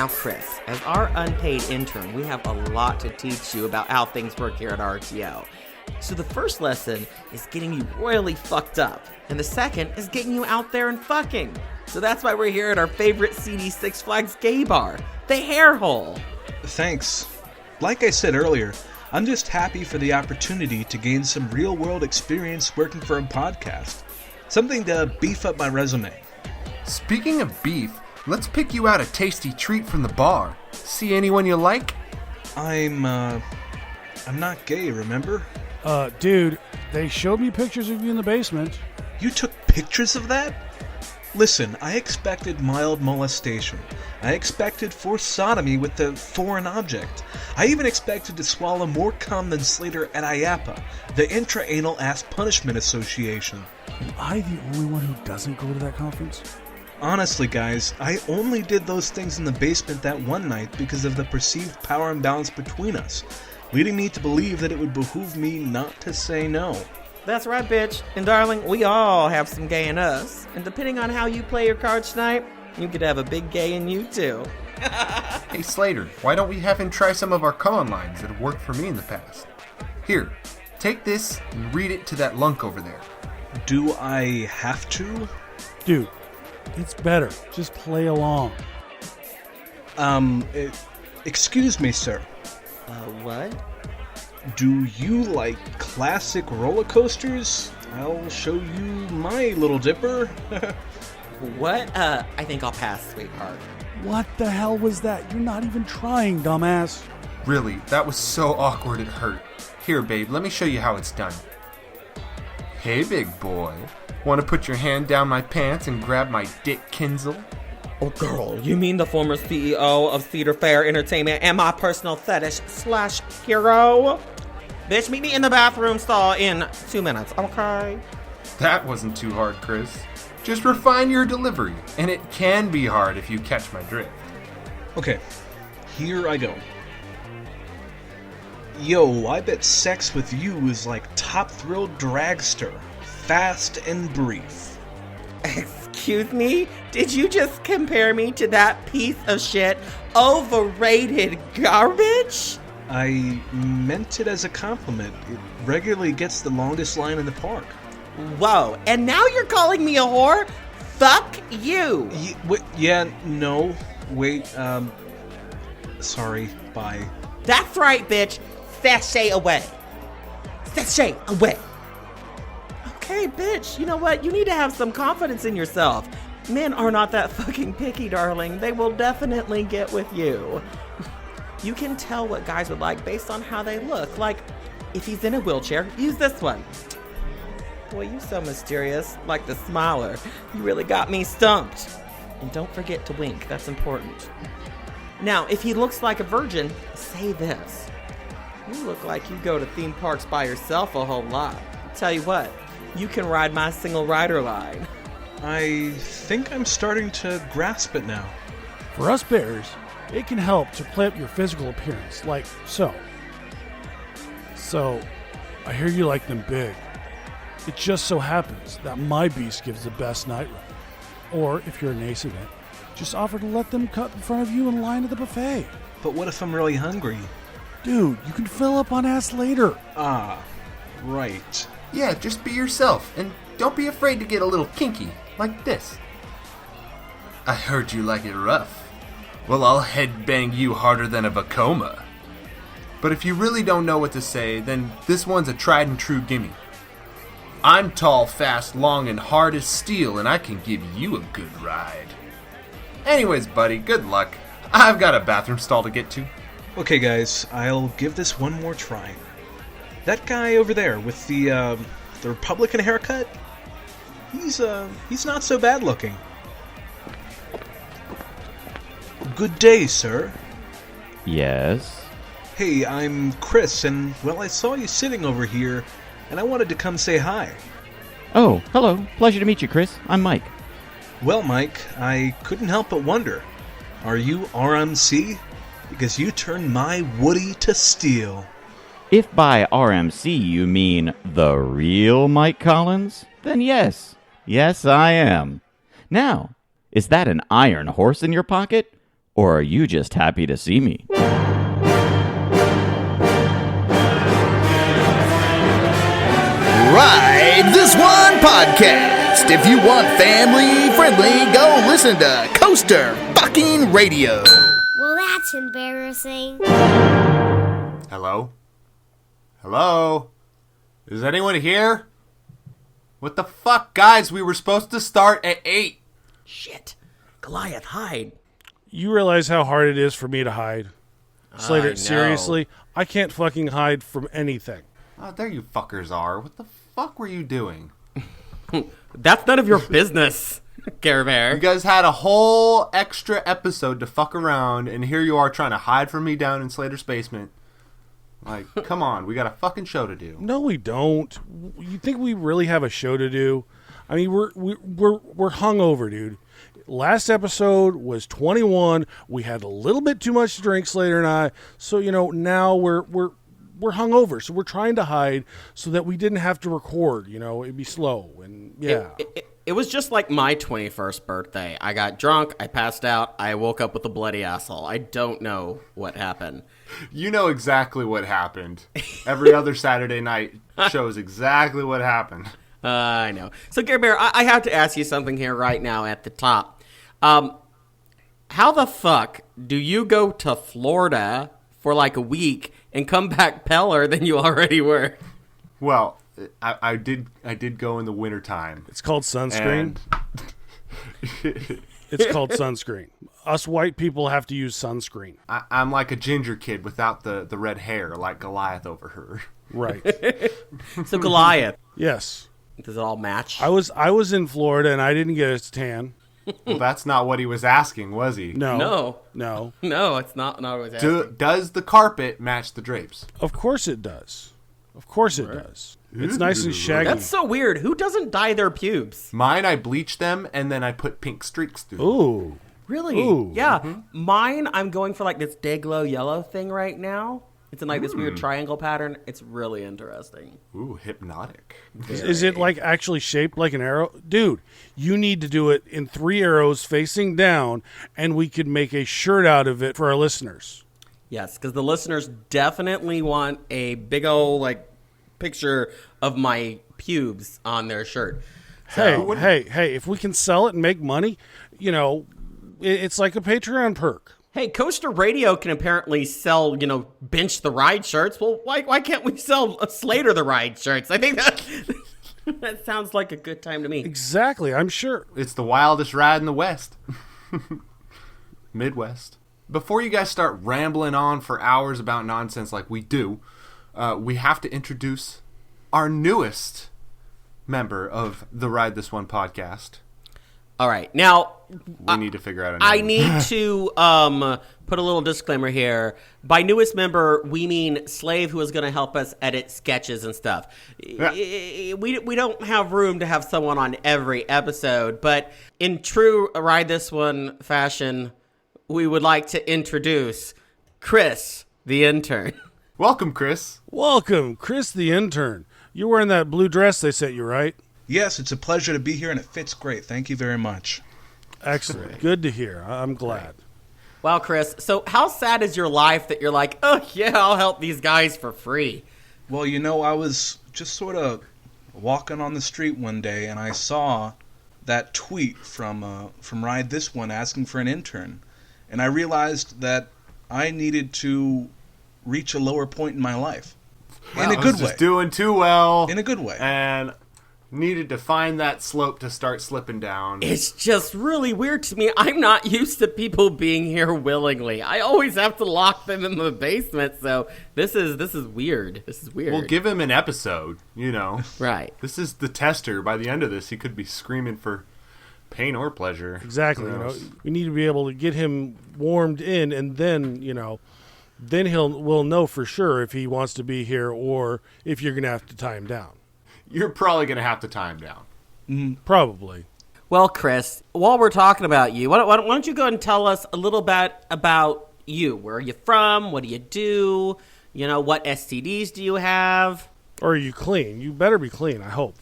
Now, Chris, as our unpaid intern, we have a lot to teach you about how things work here at RTO. So the first lesson is getting you royally fucked up, and the second is getting you out there and fucking. So that's why we're here at our favorite CD Six Flags gay bar, the Hair Hole. Thanks. Like I said earlier, I'm just happy for the opportunity to gain some real-world experience working for a podcast. Something to beef up my resume. Speaking of beef, let's pick you out a tasty treat from the bar. See anyone you like? I'm not gay, remember? Dude, they showed me pictures of you in the basement. You took pictures of that? Listen, I expected mild molestation. I expected forced sodomy with a foreign object. I even expected to swallow more cum than Slater at IAPA, the Intra-Anal Ass Punishment Association. Am I the only one who doesn't go to that conference? Honestly, guys, I only did those things in the basement that one night because of the perceived power imbalance between us, leading me to believe that it would behoove me not to say no. That's right, bitch. And darling, we all have some gay in us. And depending on how you play your cards tonight, you could have a big gay in you too. Hey Slater, why don't we have him try some of our con lines that have worked for me in the past? Here, take this and read it to that lunk over there. Do I have to? Dude, it's better. Just play along. Excuse me, sir. What? Do you like classic roller coasters? I'll show you my Little Dipper. What? I think I'll pass, sweetheart. What the hell was that? You're not even trying, dumbass. Really, that was so awkward it hurt. Here, babe, let me show you how it's done. Hey, big boy. Want to put your hand down my pants and grab my dick, Kinzel? Oh, girl, you mean the former CEO of Cedar Fair Entertainment and my personal fetish/hero? Bitch, meet me in the bathroom stall in 2 minutes, okay? That wasn't too hard, Chris. Just refine your delivery, and it can be hard if you catch my drift. Okay, here I go. Yo, I bet sex with you is like Top Thrill Dragster. Fast and brief. Excuse me? Did you just compare me to that piece of shit, overrated garbage? I meant it as a compliment. It regularly gets the longest line in the park. Whoa, and now you're calling me a whore? Fuck you! Sorry, bye. That's right, bitch. Sashay away. Sashay away. Okay, bitch, you know what? You need to have some confidence in yourself. Men are not that fucking picky, darling. They will definitely get with you. You can tell what guys would like based on how they look. Like, if he's in a wheelchair, use this one. Boy, you so mysterious. Like the smiler. You really got me stumped. And don't forget to wink. That's important. Now, if he looks like a virgin, say this. You look like you go to theme parks by yourself a whole lot. Tell you what, you can ride my single rider line. I think I'm starting to grasp it now. For us bears, it can help to play up your physical appearance, like so. So, I hear you like them big. It just so happens that my beast gives the best night ride. Or, if you're an ace event, just offer to let them cut in front of you in line at the buffet. But what if I'm really hungry? Dude, you can fill up on ass later. Ah, right. Yeah, just be yourself, and don't be afraid to get a little kinky, like this. I heard you like it rough. Well, I'll headbang you harder than a Vacoma. But if you really don't know what to say, then this one's a tried and true gimme. I'm tall, fast, long, and hard as steel, and I can give you a good ride. Anyways, buddy, good luck. I've got a bathroom stall to get to. Okay, guys, I'll give this one more try. That guy over there with the Republican haircut, he's not so bad looking. Good day, sir. Yes? Hey, I'm Chris, and, well, I saw you sitting over here, and I wanted to come say hi. Oh, hello. Pleasure to meet you, Chris. I'm Mike. Well, Mike, I couldn't help but wonder, are you RMC? Because you turned my Woody to steel. If by RMC you mean the real Mike Collins, then yes. Yes, I am. Now, is that an iron horse in your pocket? Or are you just happy to see me? Ride This One Podcast. If you want family friendly, go listen to Coaster fucking Radio. Well, that's embarrassing. Hello? Hello? Is anyone here? What the fuck, guys? We were supposed to start at 8. Shit. Goliath, hide. You realize how hard it is for me to hide? Slater, know. seriously? I can't fucking hide from anything. Oh, there you fuckers are. What the fuck were you doing? That's none of your business, Garbear. You guys had a whole extra episode to fuck around, and here you are trying to hide from me down in Slater's basement. Like, come on, we got a fucking show to do. No, we don't. You think we really have a show to do? I mean, we're hungover, dude. Last episode was 21. We had a little bit too much to drink, Slater and I. So now we're hungover. So we're trying to hide so that we didn't have to record. It'd be slow and yeah. It was just like my 21st birthday. I got drunk, I passed out, I woke up with a bloody asshole. I don't know what happened. You know exactly what happened. Every other Saturday night shows exactly what happened. I know. So, Garbear, I have to ask you something here right now at the top. How the fuck do you go to Florida for like a week and come back paler than you already were? Well, I did go in the wintertime. It's called sunscreen. And It's called sunscreen. Us white people have to use sunscreen. I'm like a ginger kid without the red hair, like Goliath over her. Right. So, Goliath, Yes. does it all match? I was in Florida and I didn't get a tan. Well, that's not what he was asking, was he? No, No. it's not. No, it was asking. Does the carpet match the drapes? Of course it does. Of course it does. It's nice and shaggy. That's so weird. Who doesn't dye their pubes? Mine, I bleach them and then I put pink streaks through them. Ooh. Really? Ooh. Yeah. Mine, I'm going for like this day glow yellow thing right now. It's in like this weird triangle pattern. It's really interesting. Ooh, hypnotic. Is it like actually shaped like an arrow? Dude, you need to do it in 3 arrows facing down, and we could make a shirt out of it for our listeners. Yes, because the listeners definitely want a big old like picture of my pubes on their shirt. So, Hey, if we can sell it and make money, it's like a Patreon perk. hey, Coaster Radio can apparently sell, Bench the Ride shirts. Well, why can't we sell Slater the Ride shirts? I think that sounds like a good time to me. Exactly, I'm sure. It's the wildest ride in the West. Midwest. Before you guys start rambling on for hours about nonsense like we do, we have to introduce our newest member of the Ride This One podcast. All right, now We need to figure out a name. I need to put a little disclaimer here. By newest member, we mean Slave, who is going to help us edit sketches and stuff. Yeah. We don't have room to have someone on every episode, but in true Ride This One fashion, we would like to introduce Chris, the intern. Welcome, Chris. Welcome, Chris the intern. You're wearing that blue dress they sent you, right? Yes, it's a pleasure to be here, and it fits great. Thank you very much. Excellent. Good to hear. I'm glad. Wow, Chris. So how sad is your life that you're like, oh, yeah, I'll help these guys for free? Well, I was just sort of walking on the street one day, and I saw that tweet from Ride This One asking for an intern. And I realized that I needed to reach a lower point in my life. In a good way. Just doing too well. In a good way. And needed to find that slope to start slipping down. It's just really weird to me. I'm not used to people being here willingly. I always have to lock them in the basement. So this is weird. This is weird. We'll give him an episode, Right. This is the tester. By the end of this, he could be screaming for pain or pleasure. Exactly. We need to be able to get him warmed in, and then, then we'll know for sure if he wants to be here or if you're going to have to tie him down. You're probably going to have to tie him down. Probably. Well, Chris, while we're talking about you, why don't you go ahead and tell us a little bit about you? Where are you from? What do you do? What STDs do you have? Or are you clean? You better be clean, I hope.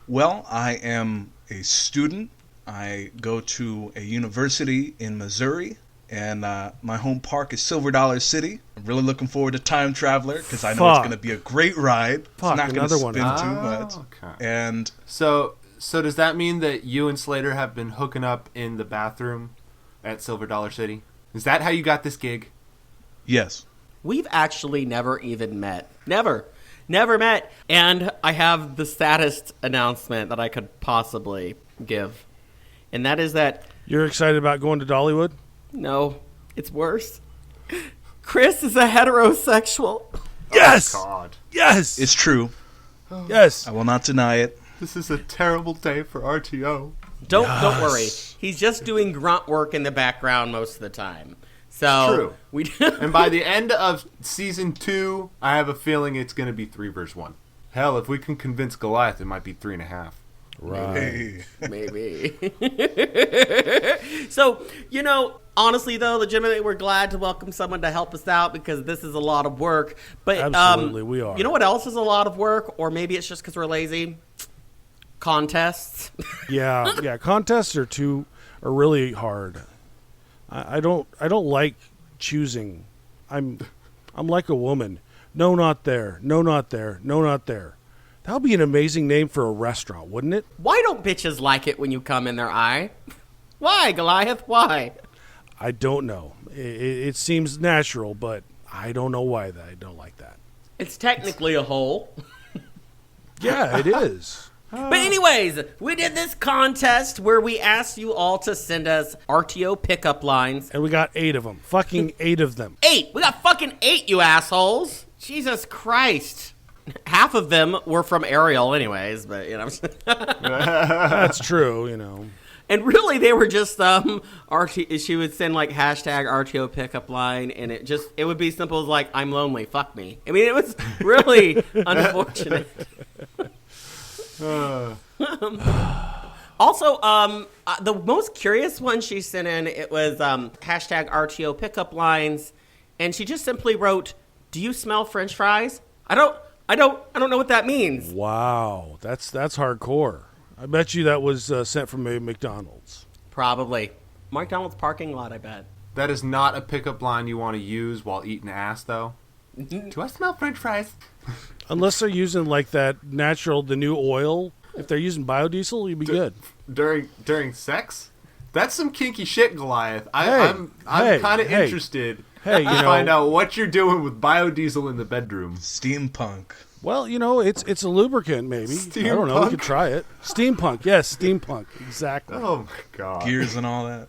Well, I am a student. I go to a university in Missouri, And my home park is Silver Dollar City. I'm really looking forward to Time Traveler because I know it's going to be a great ride. It's not going to spin too much. Okay. And So does that mean that you and Slater have been hooking up in the bathroom at Silver Dollar City? Is that how you got this gig? yes. We've actually never even met. Never met. And I have the saddest announcement that I could possibly give. And that is that, You're excited about going to Dollywood? no, it's worse. Chris is a heterosexual. Yes! God. Yes! It's true. Yes! I will not deny it. This is a terrible day for RTO. Don't worry. He's just doing grunt work in the background most of the time. So True. we And by the end of season 2, I have a feeling it's going to be 3 versus 1. Hell, if we can convince Goliath, it might be 3.5. Right. maybe. So, honestly though, legitimately, we're glad to welcome someone to help us out because this is a lot of work. But Absolutely, we are. You know what else is a lot of work, or maybe it's just because we're lazy? Contests. Yeah. Contests are really hard. I don't like choosing. I'm like a woman. No, not there. No, not there. No, not there. That would be an amazing name for a restaurant, wouldn't it? Why don't bitches like it when you come in their eye? Why, Goliath? Why? I don't know. It seems natural, but I don't know why I don't like that. It's technically a hole. Yeah, it is. But anyways, we did this contest where we asked you all to send us RTO pickup lines. And we got 8 of them. Fucking 8 of them. 8! We got fucking 8, you assholes! Jesus Christ. Half of them were from Ariel anyways, but, That's true, And really, they were just, she would send, like, hashtag RTO pickup line, and it would be simple as, like, I'm lonely, fuck me. I mean, it was really unfortunate. Also, the most curious one she sent in, it was hashtag RTO pickup lines, and she just simply wrote, "Do you smell French fries?" I don't know what that means. Wow, that's hardcore. I bet you that was sent from a McDonald's. Probably McDonald's parking lot. I bet. That is not a pickup line you want to use while eating ass, though. Do I smell French fries? Unless they're using like that the new oil. If they're using biodiesel, you'd be good. During sex? That's some kinky shit, Goliath. I'm kind of interested to find out what you're doing with biodiesel in the bedroom. Steampunk. Well, it's a lubricant, maybe. I don't know. We could try it. Steampunk. Yes, steampunk. Exactly. Oh, my God. Gears and all that.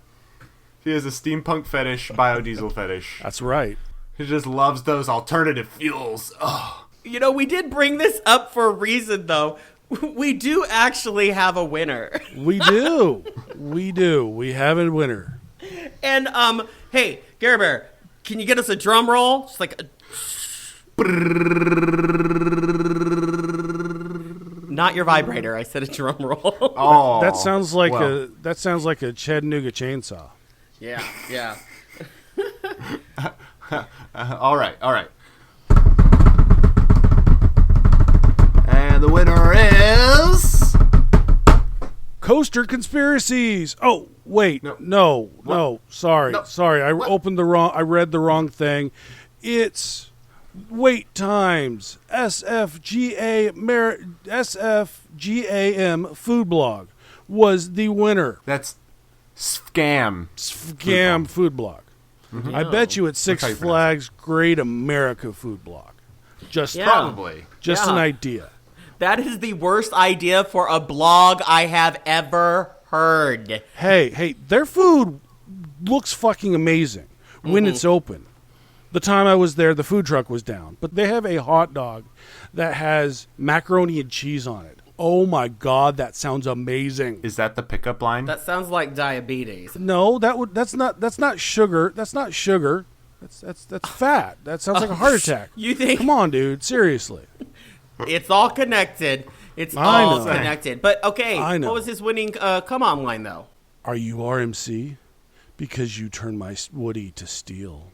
He has a steampunk fetish, biodiesel fetish. That's right. He just loves those alternative fuels. Oh. We did bring this up for a reason, though. We do actually have a winner. We do. We have a winner. And, hey, Garbear, can you get us a drum roll? Just like a... Not your vibrator. I said a drum roll. Oh. That sounds like a Chattanooga chainsaw. Yeah. All right. And the winner is... Coaster Conspiracies. Oh, wait. No. Sorry. I read the wrong thing. It's Wait Times. SFGAM Food Blog was the winner. That's Scam Food Blog. Mm-hmm. I bet you it's Six Flags Great America Food Blog. Probably. Just an idea. That is the worst idea for a blog I have ever heard. Hey, their food looks fucking amazing when it's open. The time I was there, the food truck was down. But they have a hot dog that has macaroni and cheese on it. Oh my God, that sounds amazing. Is that the pickup line? That sounds like diabetes. No, that's not sugar. That's not sugar. That's fat. That sounds like a heart attack. You think? Come on, dude. Seriously. It's all connected. It's all connected. But okay, what was his winning come on line though? Are you RMC? Because you turned my Woody to steel.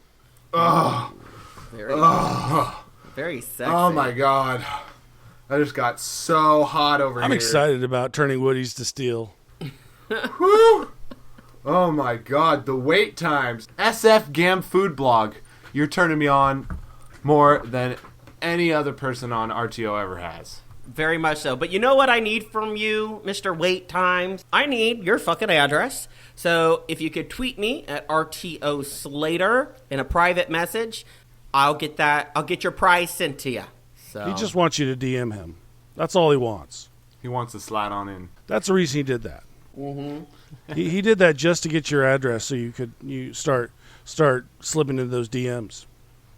Very sexy. Oh my God. I just got so hot over here. I'm excited about turning Woodies to steel. Woo! Oh my god, the wait times. SF Gam Food Blog. You're turning me on more than any other person on RTO ever has. Very much so. But you know what I need from you, Mr. Wait Times? I need your fucking address. So if you could tweet me at RTO Slater in a private message, I'll get your prize sent to you. So He just wants you to DM him. That's all he wants. He wants to slide on in. That's the reason he did that. Mm-hmm. He did that just to get your address so you start slipping into those DMs.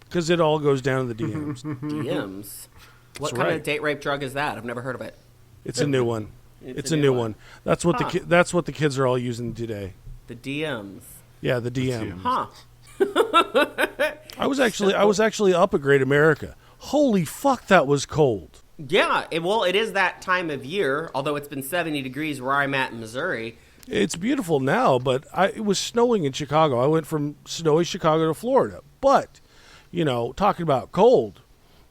Because it all goes down to the DMs. DMs? What That's kind right. of date rape drug is that? I've never heard of it. It's a new one. It's a new one. That's what that's what the kids are all using today. The DMs. Yeah, the DM. Huh. I was actually up at Great America. Holy fuck, that was cold. Yeah, it is that time of year, although it's been 70 degrees where I'm at in Missouri. It's beautiful now, but it was snowing in Chicago. I went from snowy Chicago to Florida. But, talking about cold,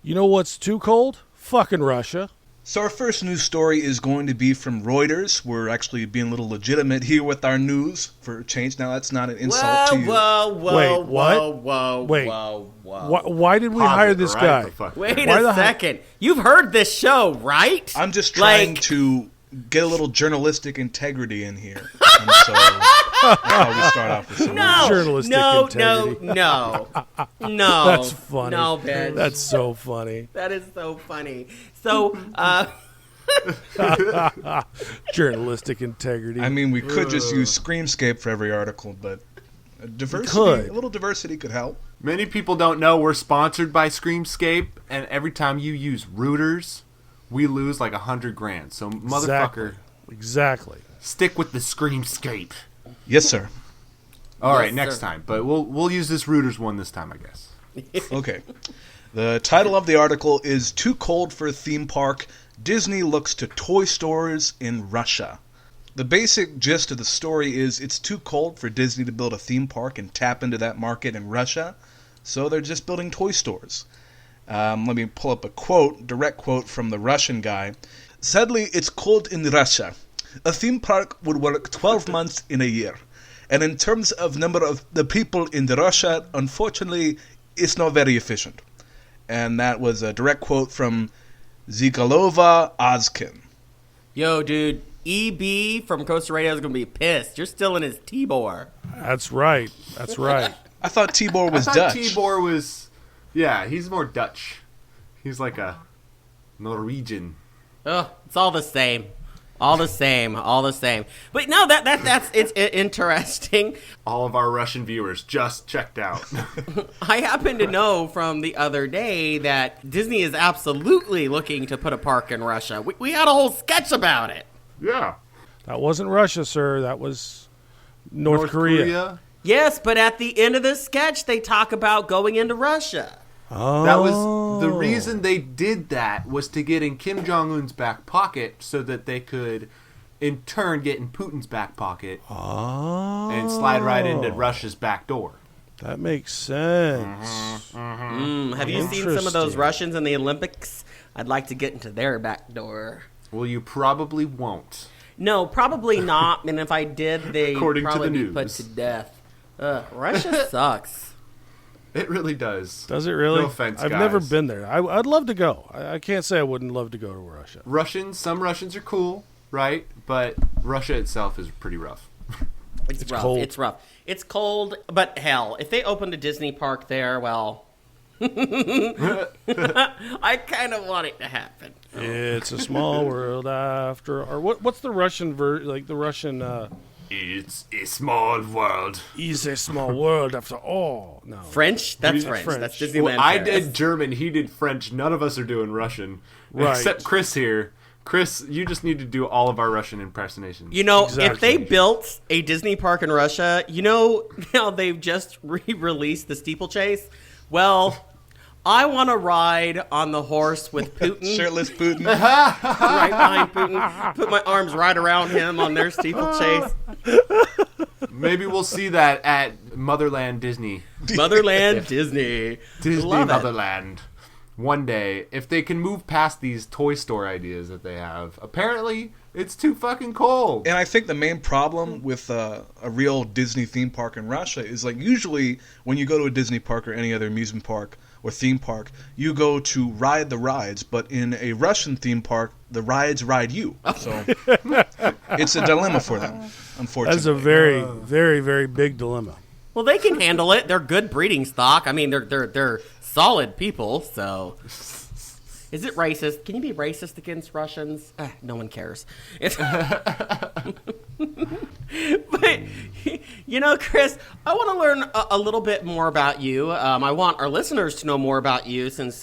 you know what's too cold? Fucking Russia. So our first news story is going to be from Reuters. We're actually being a little legitimate here with our news for a change. Now, that's not an insult to you. Whoa, Wait, what? Wait. Why did we hire this guy? Wait a second. You've heard this show, right? I'm just trying to get a little journalistic integrity in here. And so that's how we start off with some Journalistic integrity. No. That's funny. No, bitch. That's so funny. That is so funny. So, Journalistic integrity. I mean, we could just use Screamscape for every article, but a little diversity could help. Many people don't know we're sponsored by Screamscape, and every time you use rooters, we lose like $100,000. So, motherfucker, Exactly. stick with the Screamscape. Yes, sir. All right, Yes, next sir. time. But we'll use this rooters one this time, I guess. Okay. The title of the article is Too Cold for a Theme Park. Disney looks to toy stores in Russia. The basic gist of the story is it's too cold for Disney to build a theme park and tap into that market in Russia, so they're just building toy stores. Let me pull up a direct quote from the Russian guy. Sadly, it's cold in Russia. A theme park would work 12 months in a year. And in terms of number of the people in Russia, unfortunately, it's not very efficient. And that was a direct quote from Zigalova Ozkin. Yo, dude, EB from Costa Radio is going to be pissed. You're still in his Tibor. That's right. I thought Tibor was I thought Dutch. Tibor was... Yeah, he's more Dutch. He's like a Norwegian. Oh, it's all the same. All the same. But no, it's interesting. All of our Russian viewers just checked out. I happen to know from the other day that Disney is absolutely looking to put a park in Russia. We had a whole sketch about it. Yeah. That wasn't Russia, sir. That was North Korea. Yes, but at the end of the sketch, they talk about going into Russia. Oh. That was the reason they did that, was to get in Kim Jong-un's back pocket so that they could, in turn, get in Putin's back pocket and slide right into Russia's back door. That makes sense. Have you seen some of those Russians in the Olympics? I'd like to get into their back door. Well, you probably won't. No, probably not. And if I did, they'd According to probably the be put news. to death. Russia sucks. It really does. Does it really? No offense, I've guys. never been there. I'd love to go. I can't say I wouldn't love to go to Russia. Some Russians are cool, right? But Russia itself is pretty rough. It's rough. cold. It's rough. It's cold, but hell, if they opened a Disney park there, well, I kind of want it to happen. It's a small world after. Or what's the Russian the Russian? It's a small world. Is a small world after all. No. French? That's French. French. That's Disneyland. Well, I Paris. did German. He did French. None of us are doing Russian. Right. Except Chris here. Chris, you just need to do all of our Russian impersonations. You know, Exactly. if they built a Disney park in Russia, you know how they've just re-released the steeplechase? Well, I want to ride on the horse with Putin. Shirtless Putin. Right behind Putin. Put my arms right around him on their steeplechase. Maybe we'll see that at Motherland Disney. Motherland Disney. Disney Love it. Motherland. One day, if they can move past these toy store ideas that they have. Apparently, It's too fucking cold. And I think the main problem with a real Disney theme park in Russia is, like, usually when you go to a Disney park or any other amusement park or theme park, you go to ride the rides, but in a Russian theme park, the rides ride you. So it's a dilemma for them, unfortunately. That's a very, very, very big dilemma. Well, they can handle it. They're good breeding stock. I mean, they're solid people, so... Is it racist? Can you be racist against Russians? No one cares. But, you know, Chris, I want to learn a little bit more about you. I want our listeners to know more about you since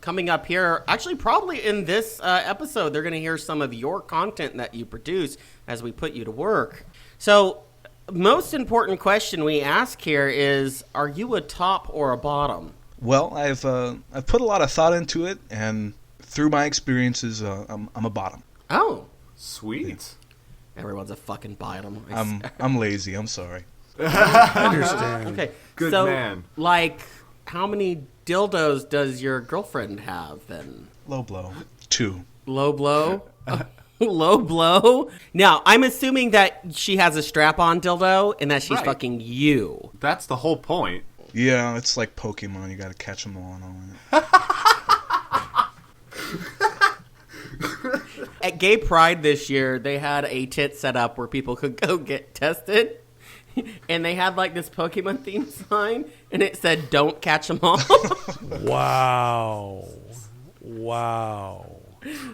coming up here, actually probably in this episode, they're going to hear some of your content that you produce as we put you to work. So, most important question we ask here is, are you a top or a bottom? Well, I've put a lot of thought into it, and through my experiences, I'm a bottom. Oh. Sweet. Everyone's a fucking bottom. I'm lazy. I'm sorry. I understand. Okay. Good so, man. Like, how many dildos does your girlfriend have then? Low blow. 2. Low blow? Low blow? Now, I'm assuming that she has a strap-on dildo and that she's Right. fucking you. That's the whole point. Yeah, it's like Pokemon. You got to catch them all and all that. At Gay Pride this year, they had a tit set up where people could go get tested. And they had like this Pokemon themed sign, and it said, "Don't catch them all." Wow.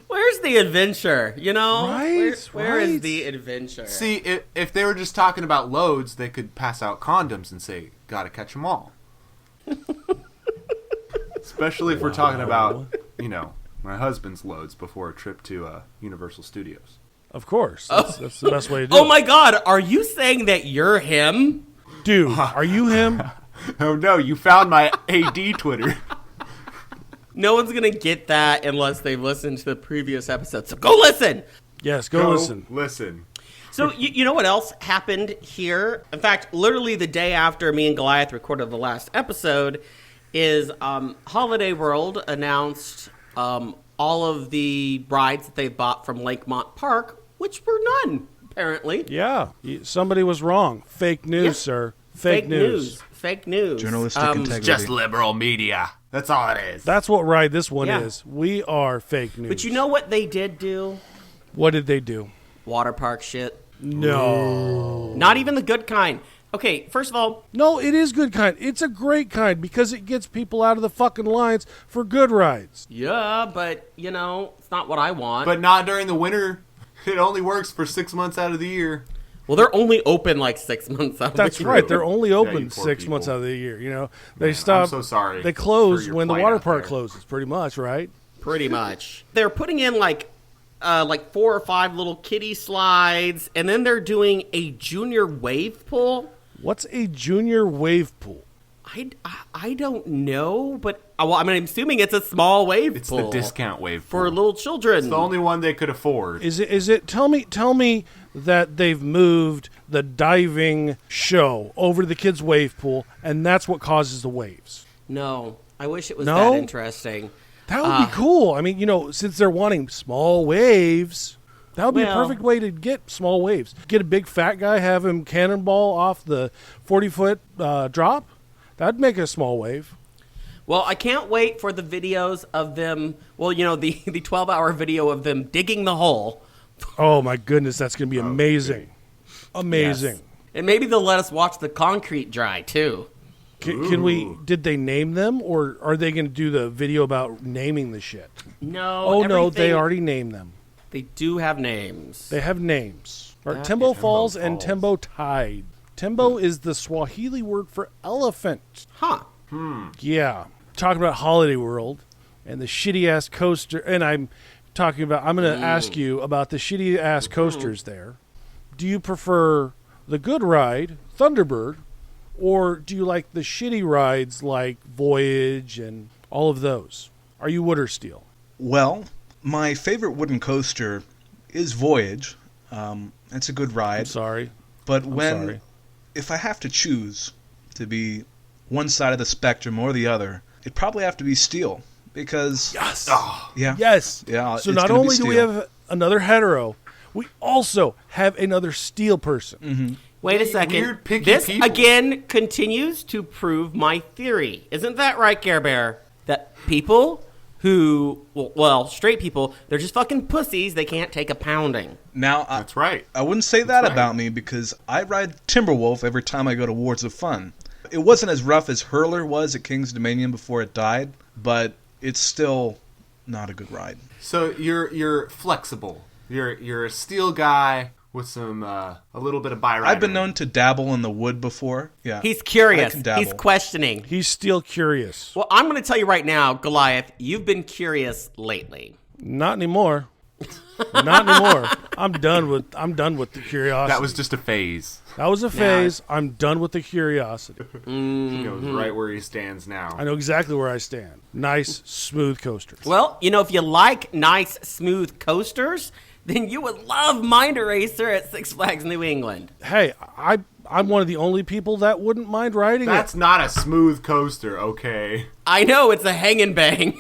Where's the adventure? You know, Right, where is right. the adventure? See, if they were just talking about loads, they could pass out condoms and say, "Gotta catch them all." Especially if we're talking about, you know, my husband's loads before a trip to Universal Studios. Of course. That's the best way to do Oh it. my God, are you saying that you're him? Dude, are you him? Oh no, you found my AD Twitter. No one's gonna get that unless they've listened to the previous episode. So go listen. Yes, go listen. Listen. So you know what else happened here? In fact, literally the day after me and Goliath recorded the last episode, is Holiday World announced all of the rides that they bought from Lakemont Park, which were none, apparently. Yeah, somebody was wrong. Fake news, Yeah. sir. Fake news. Fake news. Journalistic integrity. Just liberal media. That's all it is. That's what ride this one Yeah. is. We are fake news. But you know what they did do? What did they do? Water park shit. No. Not even the good kind. Okay, first of all, No, it is good kind. It's a great kind because it gets people out of the fucking lines for good rides. yeah, but, you know, it's not what I want. But not during the winter. It only works for 6 months out of the year. Well, they're only open like 6 months out of That's the right. year. They're only you open poor 6 months people. out of the year. You know, they stop. I'm so sorry They close for your when the plight water out park there. closes. Pretty much, right? Pretty much. They're putting in like 4 or 5 little kiddie slides, and then they're doing a junior wave pool. What's a junior wave pool? I don't know, but well, I mean, I'm assuming it's a small wave It's pool the discount wave for pool. little children. It's the only one they could afford. Is it? Tell me that they've moved the diving show over to the kids' wave pool, and that's what causes the waves. No, I wish it was No? that interesting. That would be cool. I mean, you know, since they're wanting small waves, that would be a Well- perfect way to get small waves. Get a big fat guy, have him cannonball off the 40-foot drop. That'd make a small wave. Well, I can't wait for the videos of them. Well, you know, the 12-hour video of them digging the hole. Oh my goodness, that's going to be amazing. Amazing. And maybe they'll let us watch the concrete dry, too. Can we? Did they name them, or are they going to do the video about naming the shit? No. Oh no, they everything- already named them. They do have names. They have names. Or That Timbo is- Falls Timbo and Falls. Timbo Tide. Timbo is the Swahili word for elephant. Huh. Yeah. Talking about Holiday World and the shitty ass coaster, and I'm going to ask you about the shitty ass coasters there. Do you prefer the good ride, Thunderbird, or do you like the shitty rides like Voyage and all of those? Are you wood or steel? Well, my favorite wooden coaster is Voyage. It's a good ride. I'm sorry. But sorry. if I have to choose to be one side of the spectrum or the other, it'd probably have to be steel because Yes. yeah, Yes. yeah. So it's not gonna be only do we steel. have another hetero, we also have another steel person. Mm-hmm. Wait a second. Weird, picky this people. again continues to prove my theory. Isn't that right, Garbear? That people who, well, straight people, they're just fucking pussies. They can't take a pounding. Now, That's right. I wouldn't say that right. about me because I ride Timberwolf every time I go to Wards of Fun. It wasn't as rough as Hurler was at King's Dominion before it died, but it's still not a good ride. So you're flexible. You're a steel guy with some a little bit of byrider. I've been known to dabble in the wood before. Yeah, He's I curious. can dabble. He's questioning. He's steel curious. Well, I'm going to tell you right now, Goliath, you've been curious lately. Not anymore. Not anymore. I'm done with the curiosity. That was just a phase. That was a phase. I'm done with the curiosity. He knows right where he stands now. I know exactly where I stand. Nice, smooth coasters. Well, if you like nice, smooth coasters, then you would love Mind Eraser at Six Flags New England. Hey, I'm one of the only people that wouldn't mind riding That's it. not a smooth coaster, okay? I know, it's a hang and bang.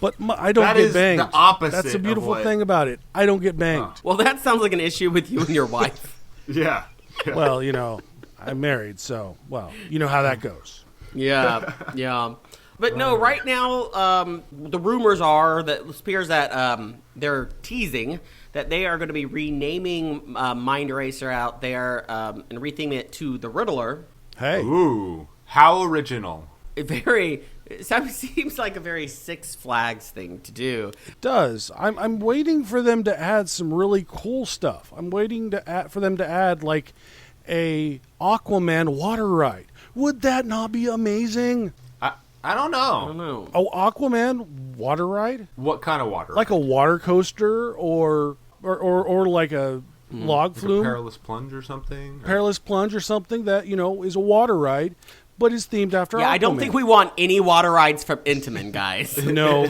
But I don't That get is banged. the opposite That's the of beautiful what- thing about it. I don't get banged. Well, that sounds like an issue with you and your wife. Yeah. Well, I'm married, so, you know how that goes. Yeah. But no, right now, the rumors are that it appears that they're teasing that they are going to be renaming Mind Eraser out there and retheming it to the Riddler. Hey. Ooh, how original. It seems like a very Six Flags thing to do. It does. I'm waiting for them to add some really cool stuff. I'm waiting for them to add like a Aquaman water ride. Would that not be amazing? I don't know. I don't know. Oh, Aquaman water ride? What kind of water? Like a water coaster or like a log Like a flume? perilous plunge or something? Perilous plunge or something that, is a water ride, but is themed after Aquaman. Yeah, I don't think we want any water rides from Intamin, guys. No.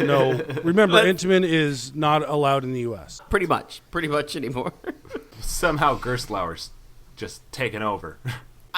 Remember, Intamin is not allowed in the U.S. Pretty much anymore. Somehow Gerstlauer's just taken over.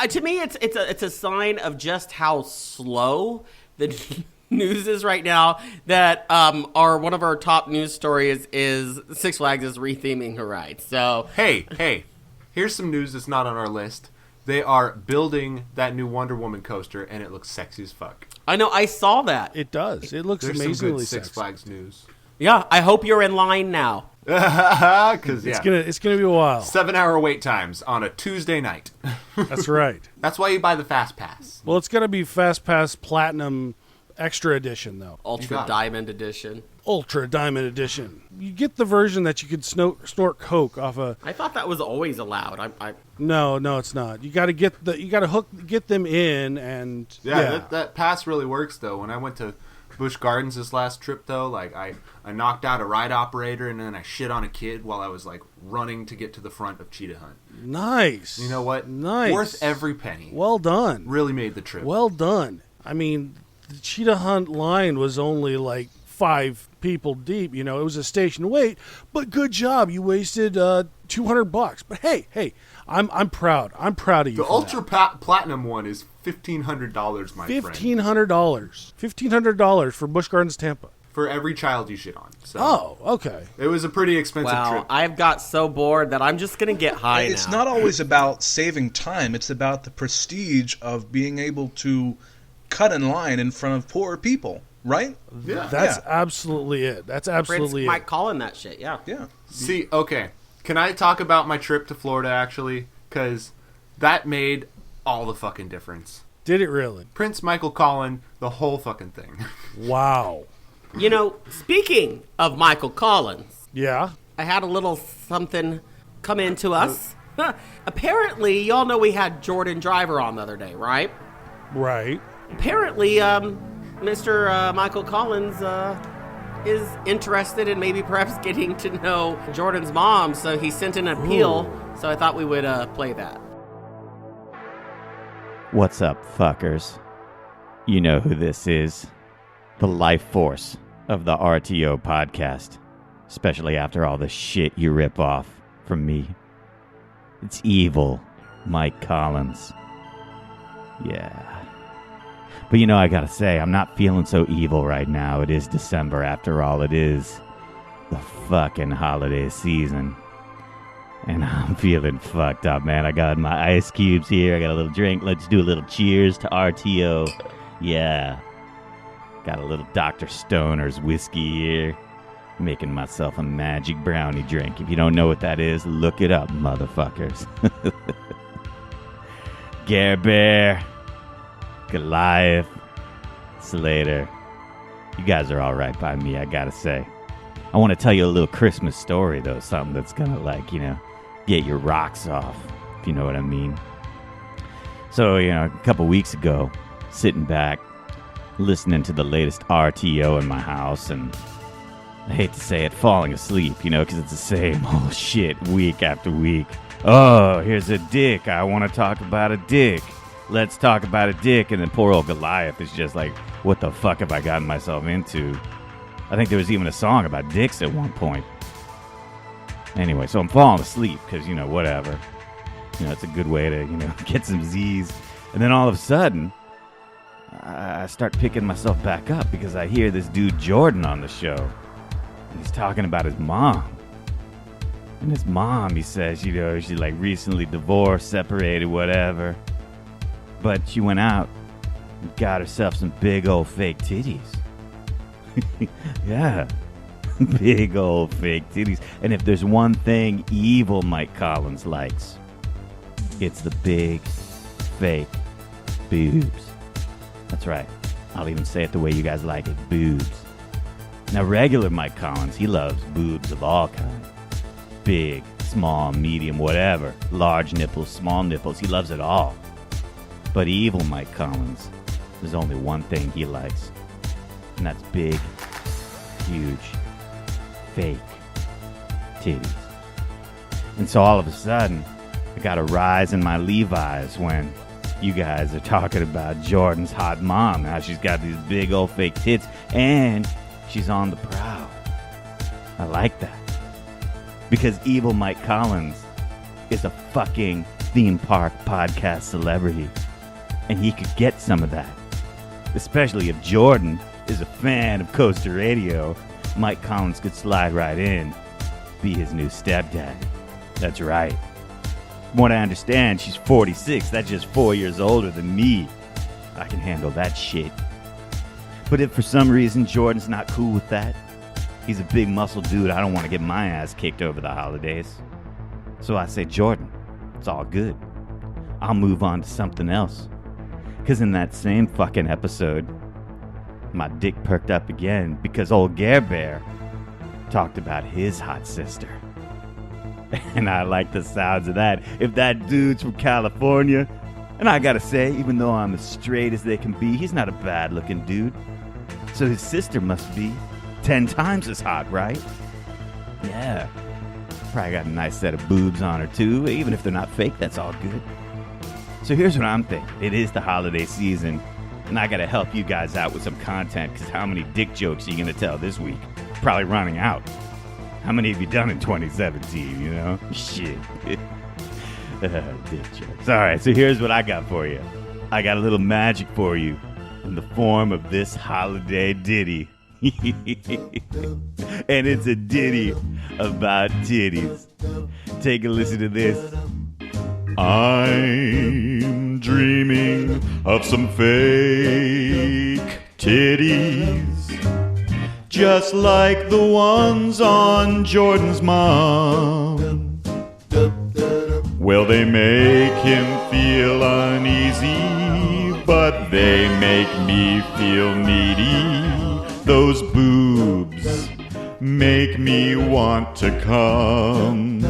To me, it's a sign of just how slow the news is right now. That one of our top news stories is Six Flags is retheming her ride. So Hey, here's some news that's not on our list. They are building that new Wonder Woman coaster, and it looks sexy as fuck. I know I saw that. It does. It looks There's some amazingly good Six sexy. Flags news. Yeah, I hope you're in line now. Because It's gonna be a while. 7-hour wait times on a Tuesday night. That's right. That's why you buy the Fast Pass. Well, it's gonna be Fast Pass Platinum Extra Edition though. Ultra got it. Diamond Edition. Ultra Diamond Edition. You get the version that you could snort coke off a. I thought that was always allowed. No, it's not. You got to get them in, and That pass really works though. When I went to Busch Gardens this last trip though, like I knocked out a ride operator and then I shit on a kid while I was like running to get to the front of Cheetah Hunt. Nice. You know what? Nice. Worth every penny. Well done. Really made the trip. Well done. I mean, the Cheetah Hunt line was only like 5 people deep. It was a station wait, but good job. You wasted $200. But hey, I'm proud. I'm proud of you. The Ultra Platinum one is $1,500, my friend. $1,500 for Busch Gardens Tampa. For every child you shit on. So Oh, okay. it was a pretty expensive Wow, trip. I've got so bored that I'm just gonna get high It's now. not always about saving time. It's about the prestige of being able to cut in line in front of poor people, right? Yeah. That's absolutely it. That's Prince absolutely might it. call in that shit. Yeah. Yeah. See, okay. Can I talk about my trip to Florida, actually? Because that made all the fucking difference. Did it really? Prince Michael Collin, the whole fucking thing. Wow. Speaking of Michael Collins, Yeah. I had a little something come into us. Apparently, y'all know we had Jordan Driver on the other day, right? Right. Apparently, Mr. Michael Collins is interested in maybe perhaps getting to know Jordan's mom, so he sent an appeal. So I thought we would play that. What's up, fuckers? You know who this is. The life force of the RTO podcast. Especially after all the shit you rip off from me. It's evil, Mike Collins. Yeah. But I gotta say, I'm not feeling so evil right now. It is December after all. It is the fucking holiday season. And I'm feeling fucked up, man. I got my ice cubes here. I got a little drink. Let's do a little cheers to RTO. Yeah. Got a little Dr. Stoner's whiskey here. Making myself a magic brownie drink. If you don't know what that is, look it up, motherfuckers. Garbear, Goliath, Slater. You guys are all right by me, I gotta say. I want to tell you a little Christmas story, though. Something that's gonna, like, get your rocks off, if you know what I mean. So, a couple weeks ago, sitting back, listening to the latest RTO in my house, and I hate to say it, falling asleep, because it's the same old shit week after week. Oh, here's a dick. I want to talk about a dick. Let's talk about a dick. And then poor old Goliath is just like, what the fuck have I gotten myself into? I think there was even a song about dicks at one point. Anyway, so I'm falling asleep because, whatever. It's a good way to, get some Z's. And then all of a sudden, I start picking myself back up because I hear this dude Jordan on the show. And he's talking about his mom. And his mom, he says, she like recently divorced, separated, whatever. But she went out and got herself some big old fake titties. Yeah. Big old fake titties. And if there's one thing evil Mike Collins likes, it's the big fake boobs. That's right. I'll even say it the way you guys like it, boobs. Now, regular Mike Collins, he loves boobs of all kinds. Big, small, medium, whatever. Large nipples, small nipples. He loves it all. But evil Mike Collins, there's only one thing he likes. And that's big, huge, fake titties. And so all of a sudden, I got a rise in my Levi's when you guys are talking about Jordan's hot mom. How she's got these big old fake tits and she's on the prowl. I like that. Because evil Mike Collins is a fucking theme park podcast celebrity. And he could get some of that. Especially if Jordan is a fan of Coaster Radio, Mike Collins could slide right in, be his new stepdad. That's right. From what I understand, she's 46. That's just 4 years older than me. I can handle that shit. But if for some reason Jordan's not cool with that, he's a big muscle dude. I don't want to get my ass kicked over the holidays. So I say, Jordan, it's all good. I'll move on to something else. Because in that same fucking episode, my dick perked up again because old Garbear talked about his hot sister. And I like the sounds of that. If that dude's from California, and I gotta say, even though I'm as straight as they can be, he's not a bad looking dude. So his sister must be 10 times as hot, right? Yeah. Probably got a nice set of boobs on her too. Even if they're not fake, that's all good. So here's what I'm thinking. It is the holiday season, and I gotta help you guys out with some content, because how many dick jokes are you gonna tell this week? Probably running out. How many have you done in 2017, Shit. Dick jokes. Alright, so here's what I got for you. I got a little magic for you in the form of this holiday ditty. And it's a ditty about titties. Take a listen to this. I'm dreaming of some fake titties, just like the ones on Jordan's mom. Well, they make him feel uneasy, but they make me feel needy. Those boobs make me want to come.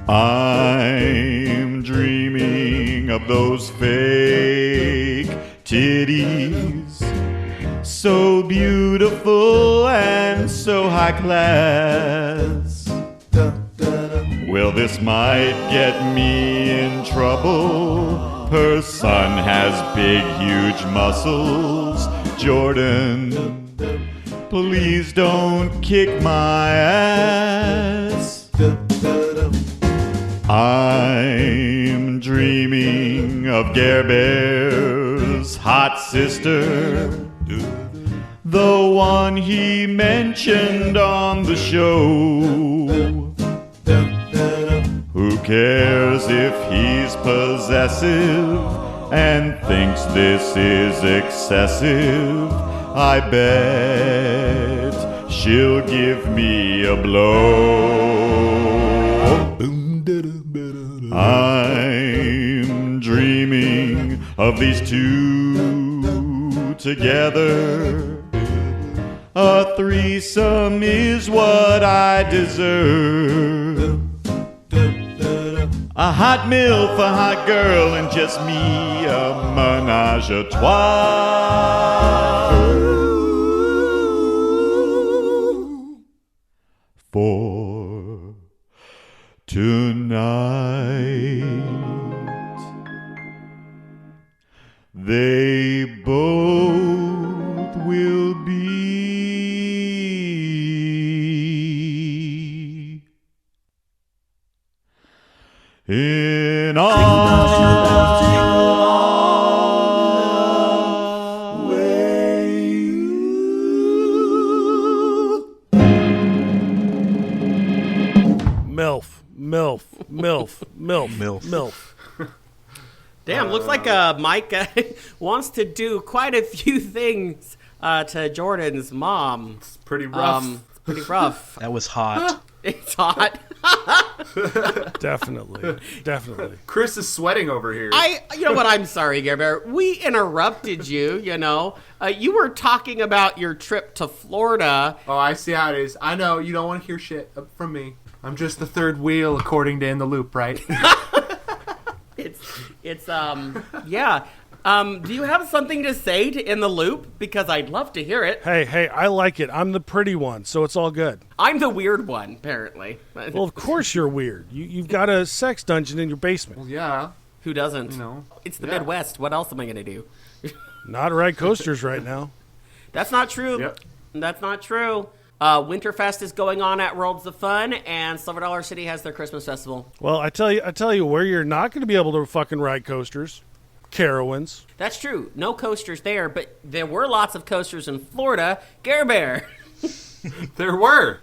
I'm dreaming of those fake titties, so beautiful and so high class. Well, this might get me in trouble. Her son has big, huge muscles. Jordan, please don't kick my ass. I'm dreaming of Garbear's hot sister, the one he mentioned on the show. cares if he's possessive and thinks this is excessive? I bet she'll give me a blow. I'm dreaming of these two together. A threesome is what I deserve. A hot MILF, a hot girl, and just me, a menage a trois. For tonight, they both will be in our way. MILF. Damn, looks like Mike wants to do quite a few things to Jordan's mom. It's pretty rough. It's pretty rough. That was hot. It's hot. Definitely. Chris is sweating over here. You know what? I'm sorry, Garbear. We interrupted you. You were talking about your trip to Florida. Oh, I see how it is. I know you don't want to hear shit from me. I'm just the third wheel, according to In the Loop, right? Yeah. Do you have something to say to In the Loop? Because I'd love to hear it. Hey, I like it. I'm the pretty one, so it's all good. I'm the weird one, apparently. Well, of course you're weird. You've got a sex dungeon in your basement. Well, yeah. Who doesn't? It's the Yeah. Midwest. What else am I going to do? Not ride coasters right now. That's not true. Yep. That's not true. Winterfest is going on at Worlds of Fun, and Silver Dollar City has their Christmas festival. Well, I tell you where you're not going to be able to fucking ride coasters. Carowinds. That's true. No coasters there, but there were lots of coasters in Florida. Garbear. There were.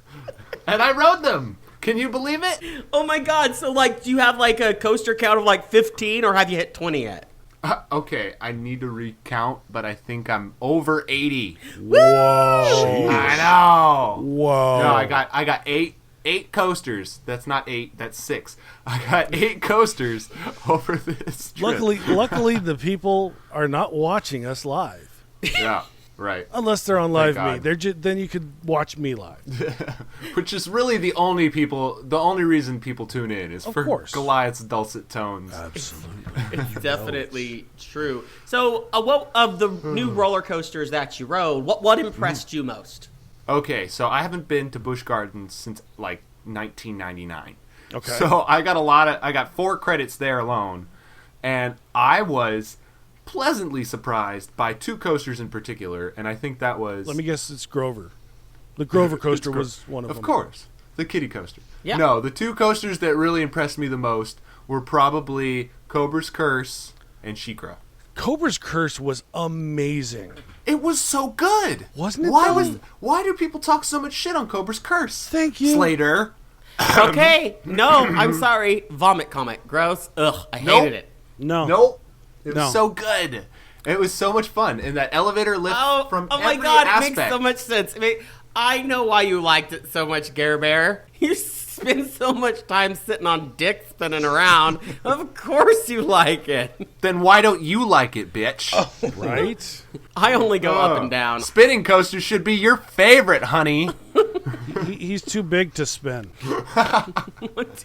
And I rode them. Can you believe it? Oh my God. So, do you have, a coaster count of, 15, or have you hit 20 yet? Okay, I need to recount, but I think I'm over 80. Whoa. I know. Whoa. No, I got eight coasters. That's not 8, that's 6. I got 8 coasters over this trip. Luckily, the people are not watching us live. Yeah, right. Unless they're on live God. me. Then you could watch me live. Which is really the only reason people tune in is for course. Goliath's dulcet tones. Absolutely. It's definitely true. So, what of the new roller coasters that you rode, what impressed you most? Okay, so I haven't been to Busch Gardens since 1999. Okay. So I got 4 credits there alone, and I was pleasantly surprised by 2 coasters in particular, and I think that was... Let me guess, it's Grover. The Grover coaster was one of them. Of course. The kiddie coaster. Yeah. No, the 2 coasters that really impressed me the most were probably Cobra's Curse and She-Ra. Cobra's Curse was amazing. It was so good. Wasn't it, Why though? Why do people talk so much shit on Cobra's Curse? Thank you. Slater. Okay. No, I'm sorry. Vomit comic. Gross. Ugh, I hated it. No. Nope. It No. was so good. It was so much fun. And that elevator lift from Oh my every God, aspect. it makes so much sense. I know why you liked it so much, Garbear. You spend so much time sitting on dick spinning around. Of course you like it. Then why don't you like it, bitch? Right? I only go up and down. Spinning coasters should be your favorite, honey. He's too big to spin.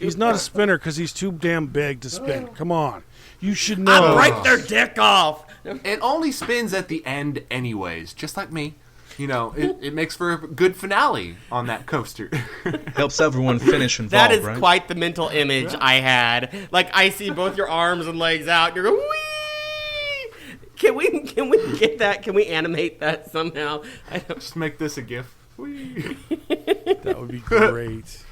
He's not a spinner because he's too damn big to spin. Come on. You should know. I'll break their dick off. It only spins at the end anyways, just like me. It makes for a good finale on that coaster. Helps everyone finish involved, That is right? quite the mental image I had. I see both your arms and legs out. And you're going, wee! Can we get that? Can we animate that somehow? I don't. Just make this a GIF. Whee! That would be great.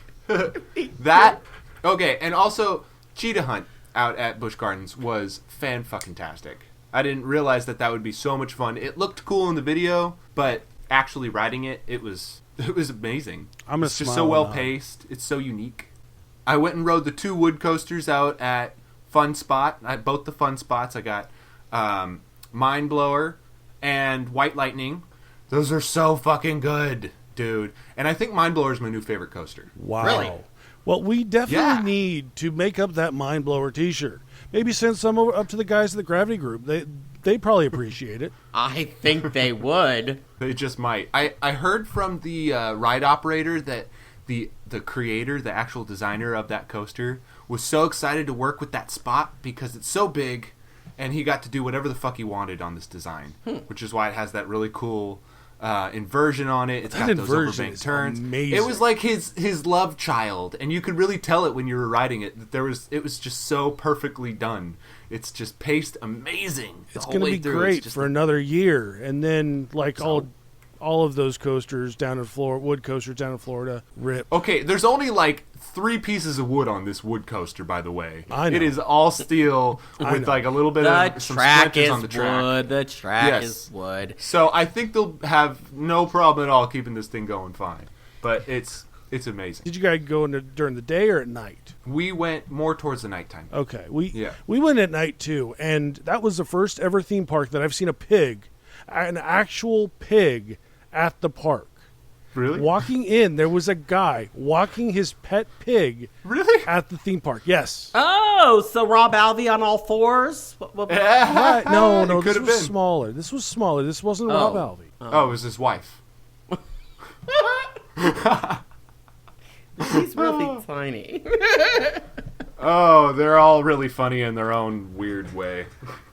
Okay, and also Cheetah Hunt out at Busch Gardens was fan-fucking-tastic. I didn't realize that would be so much fun. It looked cool in the video, but actually riding it was amazing. I'm gonna It's just smile so and well nod. paced. It's so unique. I went and rode the 2 wood coasters out at Fun Spot. At both the Fun Spots, I got Mind Blower and White Lightning. Those are so fucking good, dude. And I think Mind Blower is my new favorite coaster. Wow. Really? Well, we definitely Yeah. need to make up that Mind Blower T-shirt. Maybe send some over, up to the guys at the Gravity Group. They probably appreciate it. I think they would. They just might. I heard from the ride operator that the creator, the actual designer of that coaster, was so excited to work with that spot because it's so big, and he got to do whatever the fuck he wanted on this design, which is why it has that really cool inversion on it. It's That got those inversion overbank is turns. amazing. It was like his love child, and you could really tell it when you were riding it. That it was just so perfectly done. It's just paced amazing. It's going to be great for another year, and then all of those coasters down in Florida, wood coasters down in Florida, rip. Okay, there's only like 3 pieces of wood on this wood coaster, by the way. I know. It is all steel with know. like a little bit The of some track splinters is on the track. wood. The track Yes. is wood. So I think they'll have no problem at all keeping this thing going fine. But it's amazing. Did you guys go during the day or at night? We went more towards the nighttime. Okay, we Yeah. went at night too, and that was the first ever theme park that I've seen a pig, an actual pig, at the park. Really? Walking in, there was a guy walking his pet pig Really? at the theme park. Yes. Oh, so Rob Alvey on all fours? Right. No, It this could have was been. smaller. This was smaller. This wasn't Rob Alvey. Oh, it was his wife. He's really tiny. Oh, they're all really funny in their own weird way.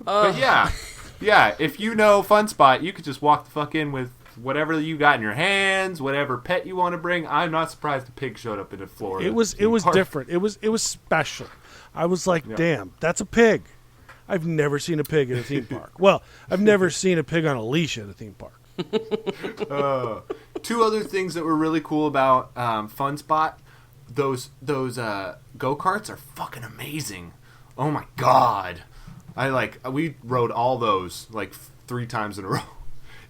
But yeah, if you know Fun Spot, you could just walk the fuck in with whatever you got in your hands, whatever pet you want to bring. I'm not surprised a pig showed up in a Florida. It was park. different. It was special. I was like, damn, that's a pig. I've never seen a pig at a theme park. Well, I've never seen a pig on a leash at a theme park. 2 other things that were really cool about Fun Spot. Those go-karts are fucking amazing. Oh my god. We rode all those like 3 times in a row.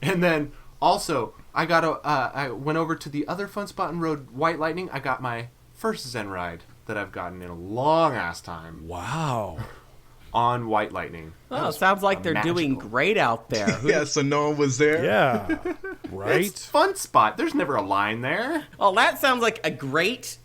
And then also I went over to the other Fun Spot and rode White Lightning. I got my first Zen ride that I've gotten in a long ass time Wow. on White Lightning. Oh, sounds like they're doing magical. great out there. Yeah, so no one was there. Yeah. Right? It's Fun Spot. There's never a line there. Well, that sounds like a great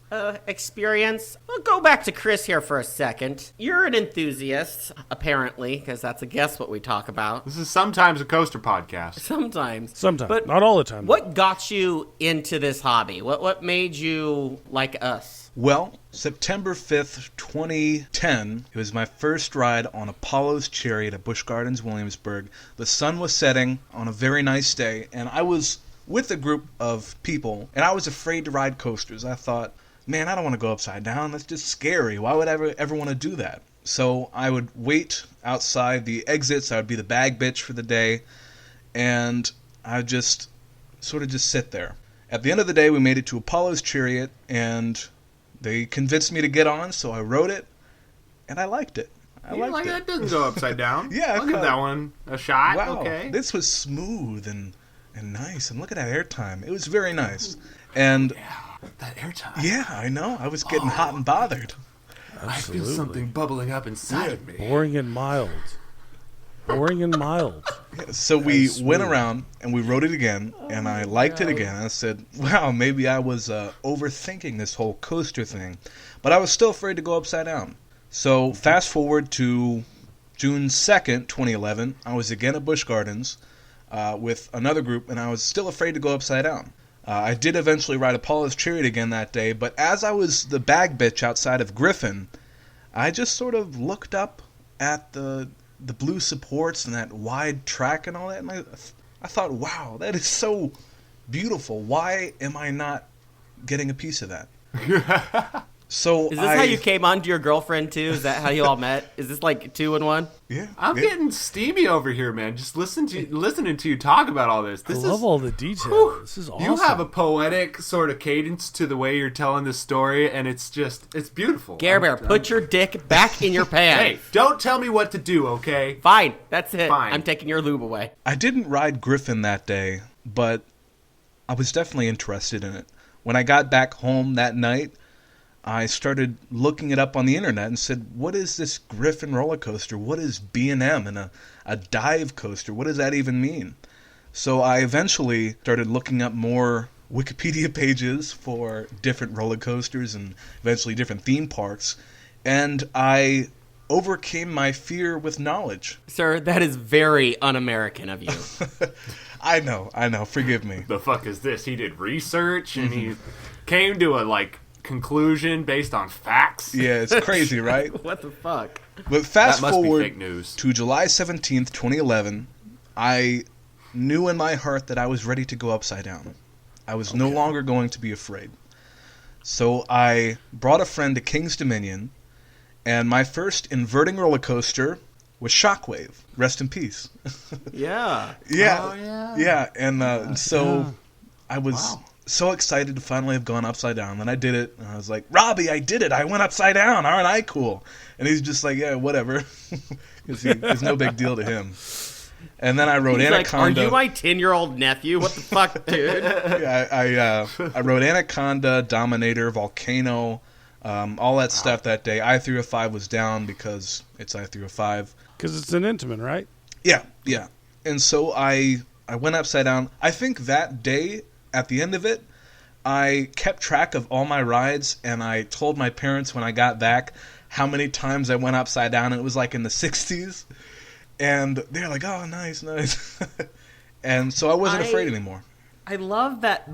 experience. We'll go back to Chris here for a second. You're an enthusiast, apparently, because that's, I guess, what we talk about. This is sometimes a coaster podcast. Sometimes. Sometimes. But Not all the time. what got you into this hobby? What made you like us? Well, September 5th, 2010, it was my first ride on Apollo's Chariot at Busch Gardens, Williamsburg. The sun was setting on a very nice day, and I was with a group of people, and I was afraid to ride coasters. I thought, man, I don't want to go upside down. That's just scary. Why would I ever want to do that? So I would wait outside the exits. I would be the bag bitch for the day, and I would just sort of just sit there. At the end of the day, we made it to Apollo's Chariot, and they convinced me to get on, so I rode it, and I liked it. I liked it. That doesn't go upside down. Yeah, I'll give that one a shot. Wow, Okay. this was smooth and nice, and look at that airtime. It was very nice. And That airtime. yeah, I know. I was getting hot and bothered. I feel something bubbling up inside of me. Boring and mild. Boring and mild. So we smooth. went around and we rode it again, and I liked it again. I said, wow, maybe I was overthinking this whole coaster thing. But I was still afraid to go upside down. So fast forward to June 2nd, 2011, I was again at Busch Gardens with another group, and I was still afraid to go upside down. I did eventually ride Apollo's Chariot again that day, but as I was the bag bitch outside of Griffin, I just sort of looked up at the blue supports and that wide track and all that, and I thought, wow, that is so beautiful. Why am I not getting a piece of that? So Is this how you came on to your girlfriend, too? Is that how you all met? Is this like 2 in 1? Yeah, I'm getting steamy over here, man. Just listening to you talk about all this. I This love is all the details. whew. This is awesome. You have a poetic sort of cadence to the way you're telling this story, and it's beautiful. Garbear, put your dick back in your Hey, pants. don't tell me what to do, okay? Fine, that's it. Fine. I'm taking your lube away. I didn't ride Griffin that day, but I was definitely interested in it. When I got back home that night, I started looking it up on the internet and said, what is this Griffin roller coaster? What is B&M and a dive coaster? What does that even mean? So I eventually started looking up more Wikipedia pages for different roller coasters and eventually different theme parks, and I overcame my fear with knowledge. Sir, that is very un-American of you. I know, forgive me. The fuck is this? He did research and he came to a conclusion based on facts. Yeah, it's crazy, right? What the fuck? But fast That must be forward fake news. to July 17th, 2011, I knew in my heart that I was ready to go upside down. I was no longer going to be afraid. So I brought a friend to King's Dominion, and my first inverting roller coaster was Shockwave. Rest in peace. Yeah. Yeah. Oh, yeah. Yeah, and so I was so excited to finally have gone upside down. Then I did it, and I was like, Robbie, I did it. I went upside down. Aren't I cool? And he's just like, yeah, whatever. Because it's no big deal to him. And then I wrote Anaconda. Like, are you my 10-year-old nephew? What the fuck, dude? Yeah, I wrote Anaconda, Dominator, Volcano, all that stuff that day. I-305 was down because it's I-305. Because it's an Intamin, right? Yeah. And so I went upside down. I think that day, at the end of it, I kept track of all my rides, and I told my parents when I got back how many times I went upside down, and it was like in the 60s. And they're like, oh, nice. And so I wasn't afraid anymore. I love that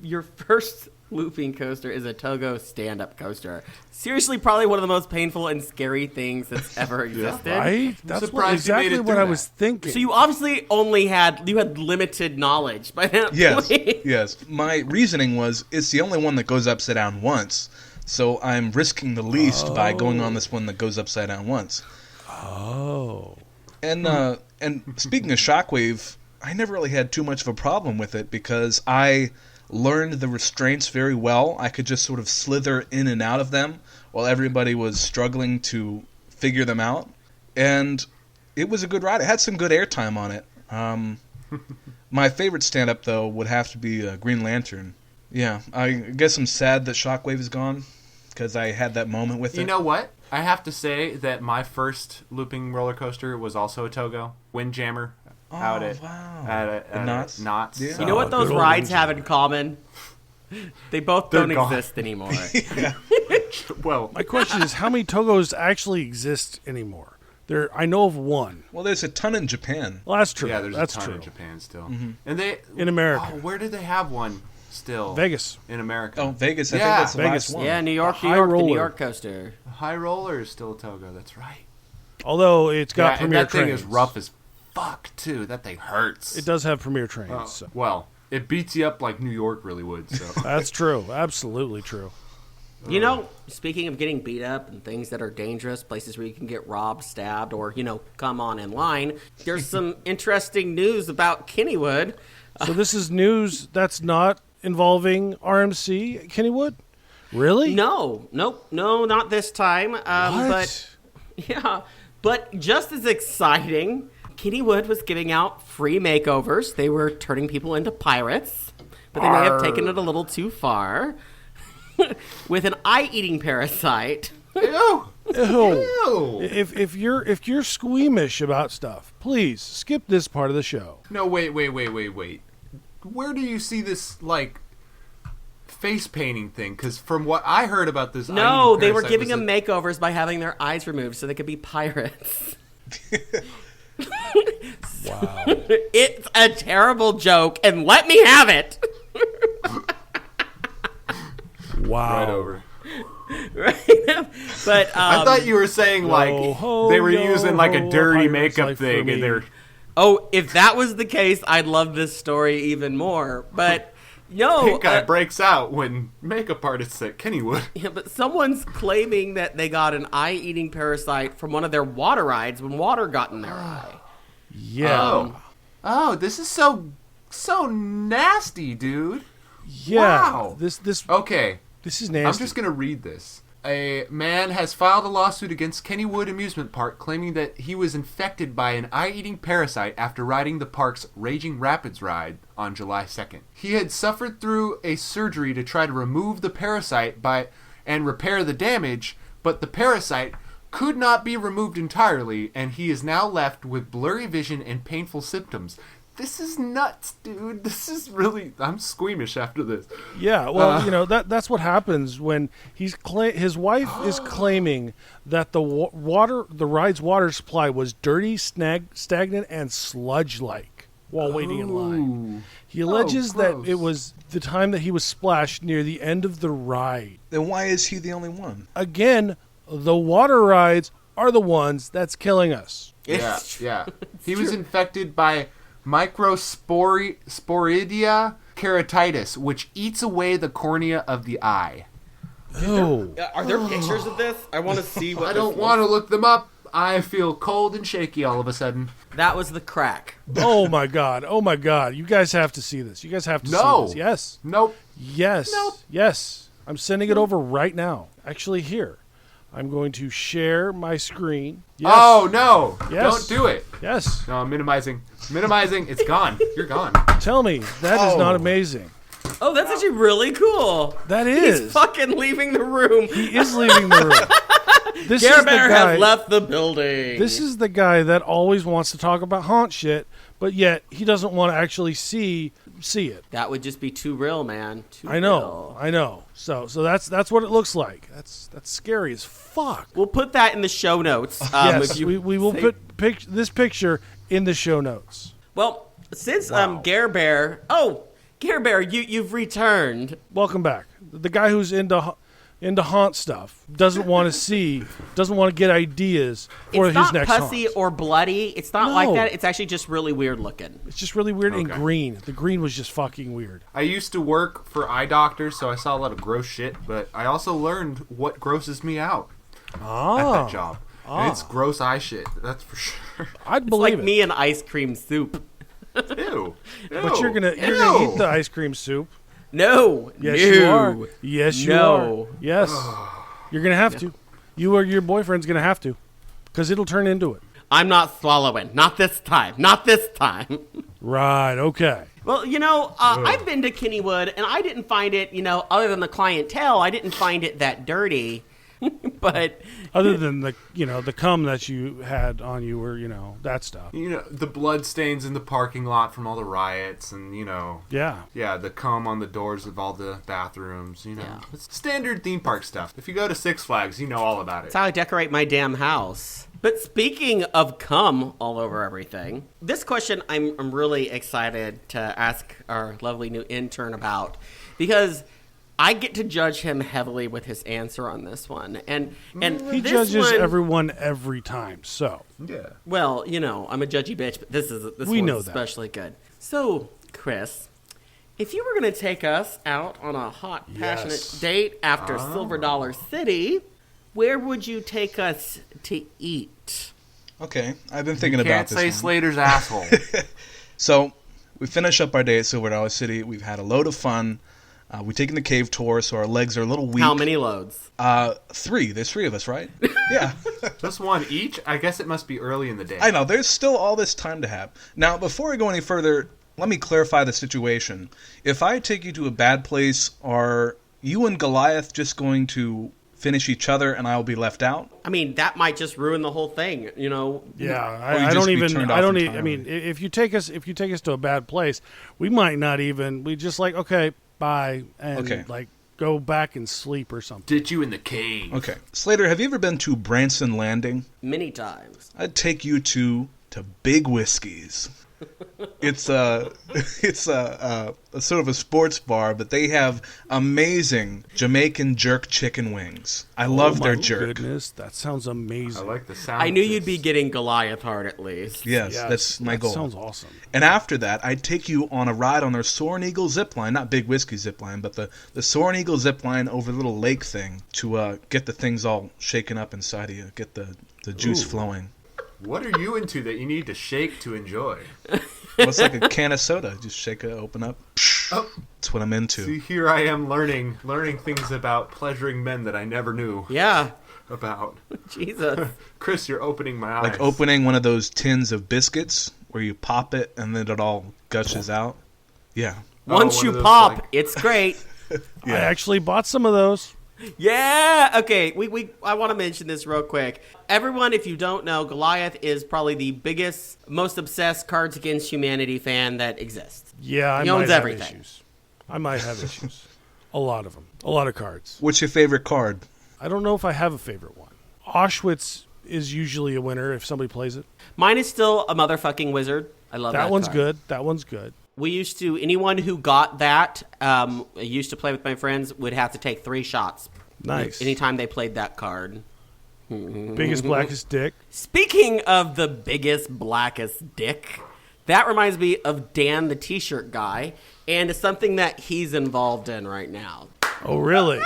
your first looping coaster is a Togo stand-up coaster. Seriously, probably one of the most painful and scary things that's ever existed. Right? That's surprised you made exactly it what through I that. was thinking. So you obviously had limited knowledge by that point. Yes. My reasoning was it's the only one that goes upside down once, so I'm risking the least by going on this one that goes upside down once. Oh. And speaking of Shockwave, I never really had too much of a problem with it because I learned the restraints very well. I could just sort of slither in and out of them while everybody was struggling to figure them out. And it was a good ride. It had some good airtime on it. My favorite stand-up, though, would have to be Green Lantern. Yeah, I guess I'm sad that Shockwave is gone because I had that moment with it. You know what? I have to say that my first looping roller coaster was also a Togo Windjammer out at Knott's? Knott's. Yeah. So- You know what those good old rides ninja. have in common? They both They're don't gone. exist anymore. Well, My question is, how many Togos actually exist anymore? I know of one. Well, there's a ton in Japan. Well, that's true. yeah, there's that's a ton true. in Japan still, and they In America. Oh, where did they have one still? Vegas. In America. Oh, Vegas. I Yeah. think that's the Vegas. last one. Yeah, New York, The New high York, the New roller. York coaster. High Roller is still a Togo. That's right. Although it's got And premier that thing trains. is rough as fuck too. That thing hurts. It does have premier trains. Oh, So. well, it beats you up like New York really would. So That's true. Absolutely true. You know, speaking of getting beat up and things that are dangerous, places where you can get robbed, stabbed, or, come on in line, there's some interesting news about Kennywood. So this is news that's not involving RMC Kennywood? Really? No, not this time. What? But just as exciting, Kennywood was giving out free makeovers. They were turning people into pirates, but they may have taken it a little too far. With an eye-eating parasite. ew. Ew. If you're squeamish about stuff, please skip this part of the show. No, wait. Where do you see this face painting thing? Because from what I heard about this, No, they were parasite giving was them makeovers by having their eyes removed so they could be pirates. Wow. It's a terrible joke, and let me have it. Wow. right over. Right? But I thought you were saying they were using a dirty pirate's makeup life for thing, me. and they're if that was the case, I'd love this story even more. But no, pink guy breaks out when makeup artists at Kennywood. yeah, but someone's claiming that they got an eye-eating parasite from one of their water rides when water got in their eye. Yeah. Oh, this is so nasty, dude. Yeah. Wow. This Okay. this is nasty. I'm just going to read this. A man has filed a lawsuit against Kennywood Amusement Park claiming that he was infected by an eye-eating parasite after riding the park's Raging Rapids ride on July 2nd. He had suffered through a surgery to try to remove the parasite, but and repair the damage, but the parasite could not be removed entirely, and he is now left with blurry vision and painful symptoms. This is nuts, dude. This is really... I'm squeamish after this. Yeah, well, that's what happens when his wife is claiming that the ride's water supply was dirty, stagnant, and sludge-like while waiting in line. He alleges that it was the time that he was splashed near the end of the ride. Then why is he the only one? Again, the water rides are the ones that's killing us. Yeah. He was infected by Microsporidia keratitis, which eats away the cornea of the eye. Are there pictures of this? I want to see what I don't want to look them up. I feel cold and shaky all of a sudden. That was the crack. Oh my god. You guys have to see this. See this. Yes. Nope. Yes. Nope. Yes. I'm sending it over right now. Actually, here. I'm going to share my screen. Yes. Oh, no. Yes. Don't do it. Yes. No, I'm minimizing. It's gone. You're gone. Tell me, that is not amazing. Oh, that's actually really cool. That is. He's fucking leaving the room. He is leaving the room. This is the Garbear guy, has left the building. This is the guy that always wants to talk about haunt shit, but yet he doesn't want to actually see it. That would just be too real, man. I know. So that's what it looks like. That's scary as fuck. We'll put that in the show notes. Yes, we will put this picture in the show notes. Well, since Garbear, you've returned. Welcome back. The guy who's into haunt stuff doesn't want to get ideas for his next haunt. It's not pussy or bloody. It's not like that. It's actually just really weird looking. It's just really weird and green. The green was just fucking weird. I used to work for eye doctors, so I saw a lot of gross shit, but I also learned what grosses me out at that job. And it's gross eye shit, that's for sure. I'd believe like me and ice cream soup. Ew. But you're gonna eat the ice cream soup. No. Yes, you are. Yes, you are. Yes. You're going to have to. You or your boyfriend's going to have to. Because it'll turn into it. I'm not swallowing. Not this time. Right. Okay. Well, I've been to Kennywood, and I didn't find it, other than the clientele, I didn't find it that dirty. But other than the cum that you had on you, or that stuff. The blood stains in the parking lot from all the riots, and the cum on the doors of all the bathrooms. It's standard theme park stuff. If you go to Six Flags, you know all about it. That's how I decorate my damn house. But speaking of cum all over everything, this question I'm really excited to ask our lovely new intern about, because I get to judge him heavily with his answer on this one, and he judges everyone every time. So yeah, well, I'm a judgy bitch, but this one's especially good. So, Chris, if you were going to take us out on a hot, passionate date after Silver Dollar City, where would you take us to eat? Okay, I've been thinking about this. Can't say Slater's asshole. So we finish up our day at Silver Dollar City. We've had a load of fun. We've taken the cave tour, so our legs are a little weak. How many loads? 3. There's 3 of us, right? Yeah. Just one each? I guess it must be early in the day. I know. There's still all this time to have. Now, before we go any further, let me clarify the situation. If I take you to a bad place, are you and Goliath just going to finish each other and I'll be left out? I mean, that might just ruin the whole thing, Yeah, I don't mean, if you take us to a bad place, we might not even. We just okay, bye, and go back and sleep or something. Ditch you in the cave. Okay, Slater, have you ever been to Branson Landing? Many times. I'd take you to Big Whiskey's. It's a sort of a sports bar, but they have amazing Jamaican jerk chicken wings. I love their jerk. Oh my goodness, that sounds amazing. I like the sound. I knew you'd be getting Goliath hard at least. Yes, that's my goal. That sounds awesome. And after that, I'd take you on a ride on their Soaring Eagle zip line, not Big Whiskey zip line, but the Soaring Eagle zip line over the little lake thing to get the things all shaken up inside of you, get the juice flowing. What are you into that you need to shake to enjoy? Well, it's like a can of soda. Just shake it, open up. Oh. That's what I'm into. See, here I am learning things about pleasuring men that I never knew. Yeah. About. Jesus. Chris, you're opening my eyes. Like opening one of those tins of biscuits where you pop it and then it all gushes out. Yeah. Once you pop, it's great. Yeah. I actually bought some of those. Yeah. Okay. I want to mention this real quick. Everyone, if you don't know, Goliath is probably the biggest, most obsessed Cards Against Humanity fan that exists. Yeah, He owns everything. Issues. I might have issues. A lot of them. A lot of cards. What's your favorite card? I don't know if I have a favorite one. Auschwitz is usually a winner if somebody plays it. Mine is still a motherfucking wizard. I love that. That one's card. good. That one's good. We used to, anyone who got that, I used to play with my friends, would have to take 3 shots. Nice. Anytime they played that card. Biggest, blackest dick. Speaking of the biggest, blackest dick, that reminds me of Dan the T-shirt guy, and it's something that he's involved in right now. Oh, really?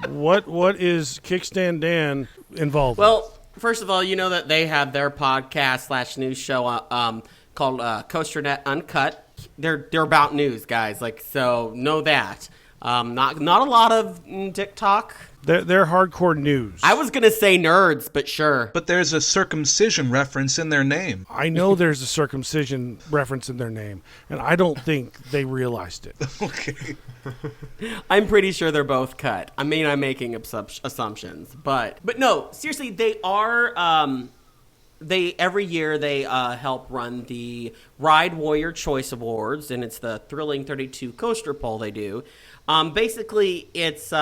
What is Kickstand Dan involved with? Well, first of all, you know that they have their podcast / news show called CoasterNet Uncut. They're about news, guys. Like, so know that. Not a lot of TikTok. They're hardcore news. I was gonna say nerds, but sure. But there's a circumcision reference in their name. I know there's a circumcision reference in their name, and I don't think they realized it. Okay. I'm pretty sure they're both cut. I mean, I'm making assumptions, but no, seriously, they are. They every year they help run the Ride Warrior Choice Awards, and it's the Thrilling 32 coaster poll they do. Basically, it's you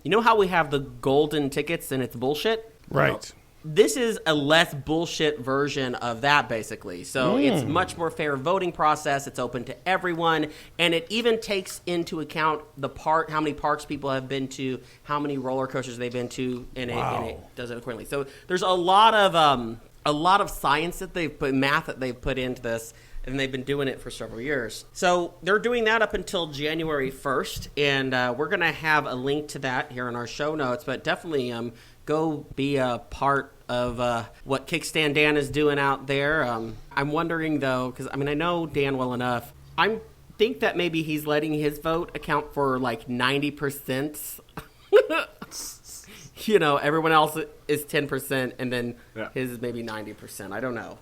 know how we have the golden tickets and it's bullshit? Right. This is a less bullshit version of that, basically. So it's much more fair voting process. It's open to everyone, and it even takes into account how many parks people have been to, how many roller coasters they've been to, and it does it accordingly. So there's a lot of science that math that they've put into this, and they've been doing it for several years. So they're doing that up until January 1st, and we're going to have a link to that here in our show notes, but definitely go be a part of what Kickstand Dan is doing out there. I'm wondering, though, because, I mean, I know Dan well enough. I think that maybe he's letting his vote account for, like, 90%. You know, everyone else is 10%, and then his is maybe 90%. I don't know.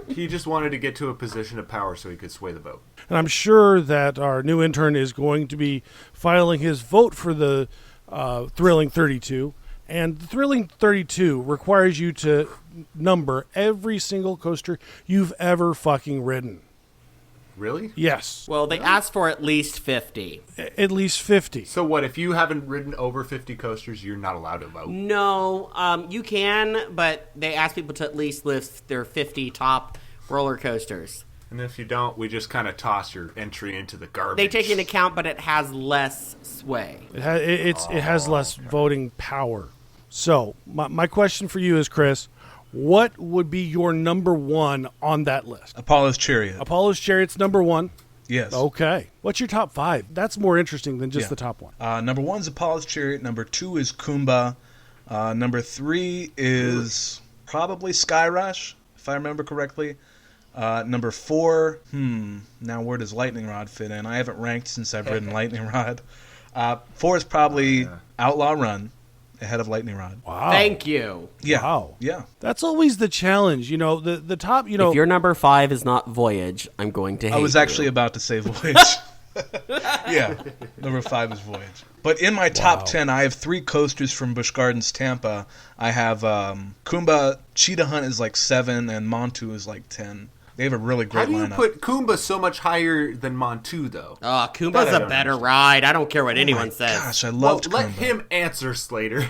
He just wanted to get to a position of power so he could sway the vote. And I'm sure that our new intern is going to be filing his vote for the Thrilling 32. And the Thrilling 32 requires you to number every single coaster you've ever fucking ridden. Really? Yes. Well, they asked for at least 50. At least 50. So what, if you haven't ridden over 50 coasters, you're not allowed to vote? No, you can, but they ask people to at least list their 50 top roller coasters. And if you don't, we just kind of toss your entry into the garbage. They take into account, but it has less sway. It has less voting power. So, my question for you is, Chris, what would be your number one on that list? Apollo's Chariot. Apollo's Chariot's number one? Yes. Okay. What's your top 5? That's more interesting than just the top one. Number 1 is Apollo's Chariot. Number 2 is Kumba. Number 3 is probably Sky Rush, if I remember correctly. Number 4, now where does Lightning Rod fit in? I haven't ranked since I've ridden Lightning Rod. 4 is probably Outlaw Run, ahead of Lightning Rod. Wow. Thank you. Yeah. Wow. Yeah. That's always the challenge. You know, the top, you know. If your number 5 is not Voyage, I'm going to hate I was actually you. about to say Voyage. Yeah. Number 5 is Voyage. But in my top 10, I have 3 coasters from Busch Gardens, Tampa. I have Kumba, Cheetah Hunt is like 7, and Montu is like 10. They have a really great lineup. How do you put Kumba so much higher than Montu, though? Oh, Kumba's a better ride. I don't care what anyone says. Gosh, I loved Let Kumba. him answer, Slater.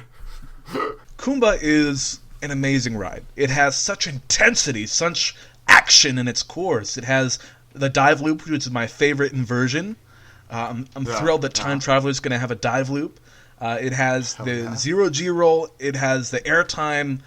Kumba is an amazing ride. It has such intensity, such action in its course. It has the dive loop, which is my favorite inversion. I'm thrilled that Time Traveler is going to have a dive loop. It has the zero G roll. It has the airtime.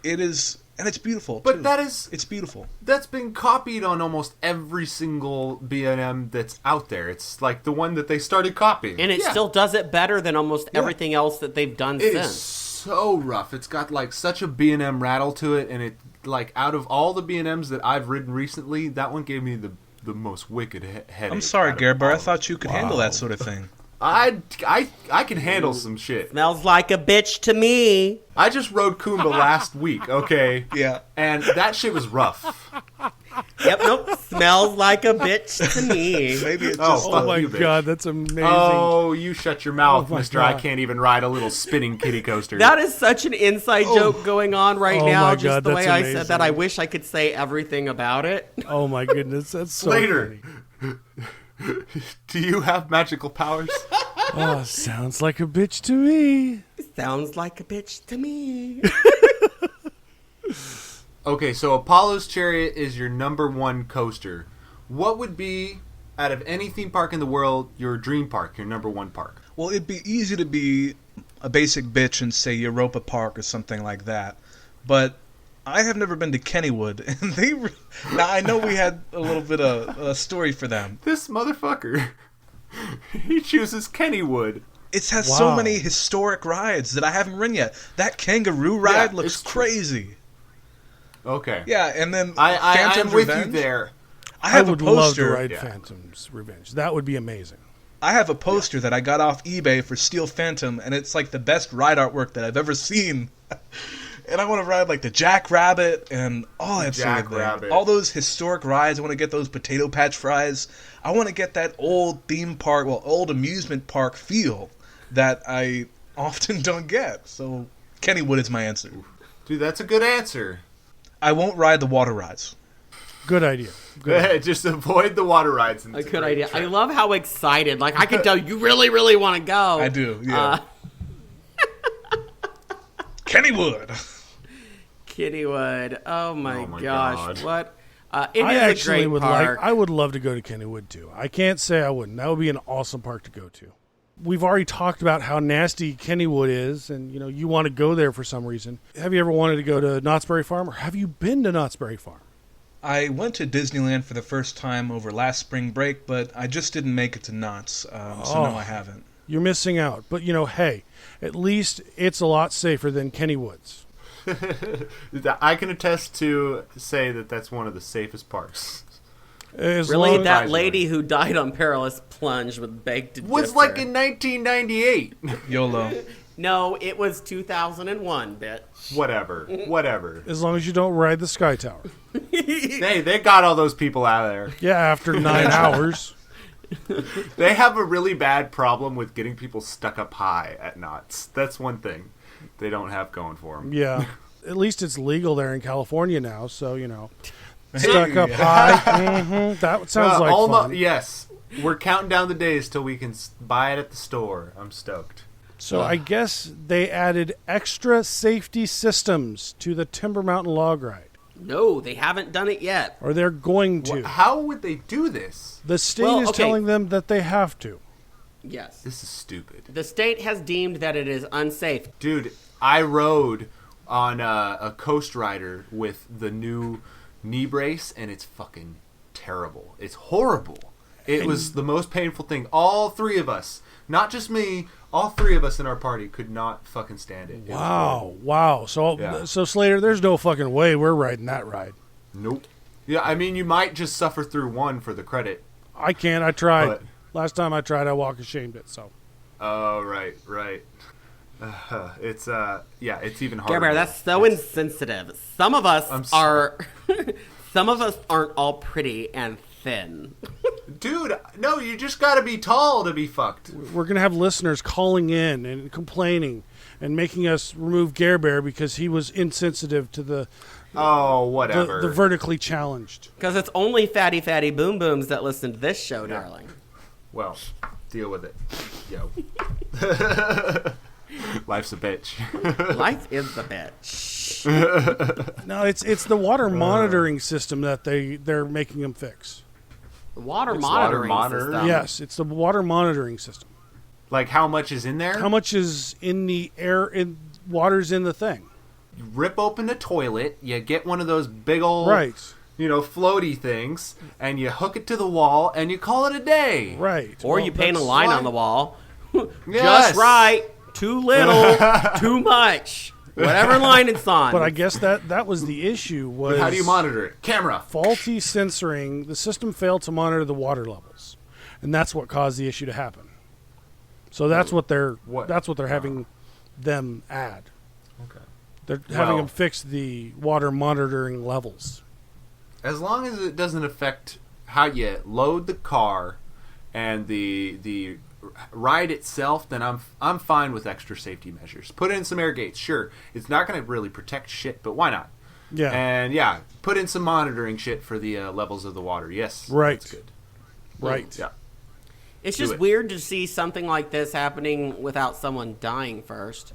It is, and it's beautiful. But too. It's beautiful. That's been copied on almost every single B&M that's out there. It's like the one that they started copying. And it still does it better than almost everything else that they've done It since. is so rough. It's got like such a B&M rattle to it, and it like out of all the B&Ms that I've ridden recently, that one gave me the most wicked headache. I'm sorry, Garbear. I thought you could handle that sort of thing. I can handle some shit. Smells like a bitch to me. I just rode Kumba last week, okay? Yeah. And that shit was rough. Yep, nope. Smells like a bitch to me. Maybe it's Oh, just. fuck Oh my you, bitch. god, that's amazing. Oh, you shut your mouth, Oh my mister. I God. can't even ride a little spinning kitty coaster. That is such an inside joke going on right Oh now. my Just God, the way that's I said amazing. that, I wish I could say everything about it. Oh my goodness, that's so Slater. funny. Do you have magical powers? Oh, sounds like a bitch to me. Sounds like a bitch to me. Okay, so Apollo's Chariot is your number one coaster. What would be, out of any theme park in the world, your dream park, your number one park? Well, it'd be easy to be a basic bitch and say Europa Park or something like that. But I have never been to Kennywood, and now I know we had a little bit of a story for them. This motherfucker. He chooses Kennywood. It has Wow. so many historic rides that I haven't ridden yet. That kangaroo ride Yeah, looks it's true. crazy. Okay. Yeah, and then I'm Phantom's with Revenge. you there. I have would a love poster. to ride Yeah. Phantom's Revenge. That would be amazing. I have a poster that I got off eBay for Steel Phantom, and it's like the best ride artwork that I've ever seen. And I want to ride like the Jackrabbit and all that sort of thing. Jackrabbit. All those historic rides. I want to get those Potato Patch fries. I want to get that old theme park, old amusement park feel that I often don't get. So Kennywood is my answer. Dude, that's a good answer. I won't ride the water rides. Good idea. Good idea. Just avoid the water rides. And A it's good great idea. I trip. love how excited. Like, I can tell you really, really want to go. I do, yeah. Kennywood. Kittywood. Oh my, my gosh. God. What? It I is actually a great would park. I would love to go to Kennywood too. I can't say I wouldn't. That would be an awesome park to go to. We've already talked about how nasty Kennywood is, and you want to go there for some reason. Have you ever wanted to go to Knott's Berry Farm, or have you been to Knott's Berry Farm? I went to Disneyland for the first time over last spring break, but I just didn't make it to Knott's, so no, I haven't. You're missing out. But hey, at least it's a lot safer than Kennywood's. I can attest to say that that's one of the safest parks. As Really, long- that lady who died on Perilous Plunge with baked Was like in 1998. YOLO. No, it was 2001, bitch. Whatever. as long as you don't ride the Sky Tower. Hey, they got all those people out of there. Yeah, after 9 hours. They have a really bad problem with getting people stuck up high at Knott's. That's one thing they don't have going for them. Yeah. At least it's legal there in California now, so, stuck up high. That sounds like fun. Yes, we're counting down the days till we can buy it at the store. I'm stoked. So I guess they added extra safety systems to the Timber Mountain log ride. No, they haven't done it yet. Or they're going to. How would they do this? The state Well, is okay. telling them that they have to. Yes. This is stupid. The state has deemed that it is unsafe. Dude, I rode on a Coast Rider with the new knee brace, and it's fucking terrible. It's horrible. It was the most painful thing. All three of us, not just me, all three of us in our party could not fucking stand it. It was horrible. Wow. So, Yeah. so Slater, there's no fucking way we're riding that ride. Nope. Yeah, I mean, you might just suffer through one for the credit. I can't. I tried. But- Last time I tried, I walk ashamed it. So Oh, right. It's it's even harder. Garbear, that's so insensitive. Some of us I'm are, some of us aren't all pretty and thin. Dude, no, you just gotta be tall to be fucked. we're gonna have listeners calling in and complaining and making us remove Garbear because he was insensitive to the Oh, whatever. the vertically challenged. Because it's only fatty boom booms that listen to this show, darling. Well, deal with it. Yo. Life's a bitch. Life is the bitch. No, it's the water monitoring system that they're making them fix. The water It's monitoring water monitor? system. Yes, it's the water monitoring system. Like, how much is in there? How much is in the air? In water's in the thing, You rip open the toilet, you get one of those big old, right? floaty things, and you hook it to the wall, and you call it a day. Right. Or you paint a that's line why- on the wall. Yes. Just right. Too little. Too much. Whatever line it's on. But I guess that was the issue. Was But how do you monitor it? Camera. faulty sensoring? The system failed to monitor the water levels, and that's what caused the issue to happen. So that's what they're having them add. Okay. They're having Well- them fix the water monitoring levels. as long as it doesn't affect how you load the car and the ride itself, then I'm fine with extra safety measures. Put in some air gates, sure. It's not going to really protect shit, but why not? Yeah. And yeah, put in some monitoring shit for the levels of the water. Yes, Right. That's good. Right. Yeah. It's Do just it. weird to see something like this happening without someone dying first.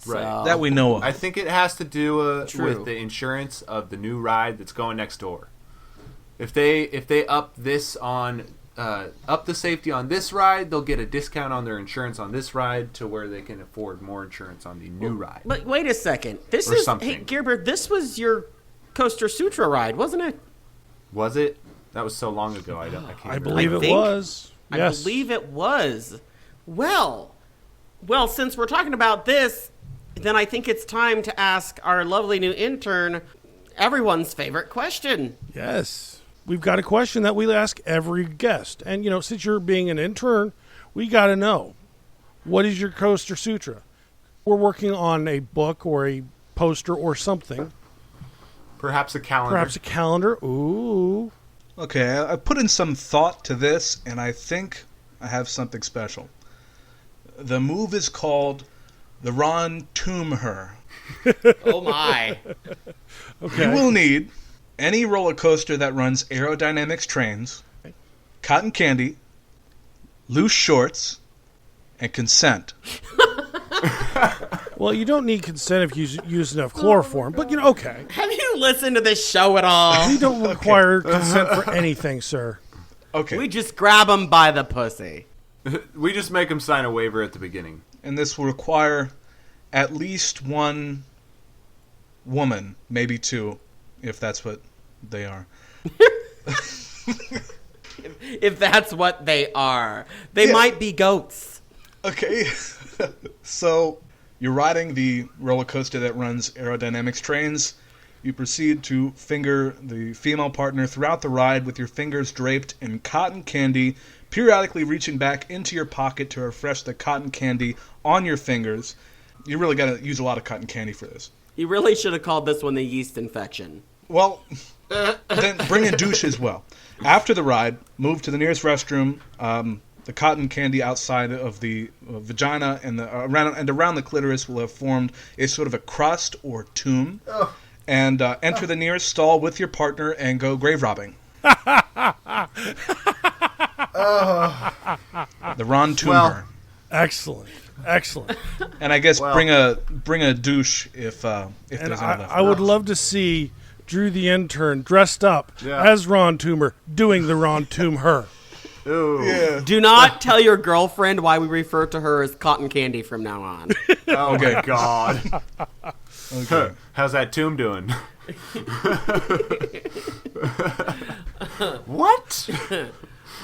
Right. So- That we know of. I think it has to do True. with the insurance of the new ride that's going next door. If they up this on up the safety on this ride, they'll get a discount on their insurance on this ride to where they can afford more insurance on the new ride. But wait a second. This Or is something. hey Garbear, this was your Coaster Sutra ride, wasn't it? Was it? That was so long ago. I can't. I remember. believe I it think- was. Yes. I believe it was. Well, since we're talking about this, then I think it's time to ask our lovely new intern everyone's favorite question. Yes. We've got a question that we ask every guest. And, since you're being an intern, we got to know, what is your Coaster Sutra? We're working on a book or a poster or something. Perhaps a calendar. Perhaps a calendar. Ooh. Okay, I put in some thought to this, and I think I have something special. The move is called the Ron Tomb Her. Oh my. Okay. You will need any roller coaster that runs aerodynamics trains, cotton candy, loose shorts, and consent. Well, you don't need consent if you use enough chloroform, but, okay. Have you listened to this show at all? We don't require consent for anything, sir. Okay, We just grab them by the pussy. We just make them sign a waiver at the beginning. and this will require at least one woman, maybe two, if that's what they are. If that's what they are. They Yeah. might be goats. Okay, so you're riding the roller coaster that runs aerodynamics trains. You proceed to finger the female partner throughout the ride with your fingers draped in cotton candy, periodically reaching back into your pocket to refresh the cotton candy on your fingers. You really got to use a lot of cotton candy for this. You really should have called this one the yeast infection. Well, then bring a douche as well. After the ride, move to the nearest restroom. The cotton candy outside of the vagina and around the clitoris will have formed a sort of a crust or tomb. Oh. And enter the nearest stall with your partner and go grave robbing. The Ron Tomber. Well- Excellent. Excellent. And I guess Well- bring a douche if And there's any left. I would love to see Drew the intern dressed up Yeah. as Ron Toomer doing the Ron Toom her. Ooh. Yeah. Do not tell your girlfriend why we refer to her as cotton candy from now on. Oh Okay. my god. Okay. How's that tomb doing? What?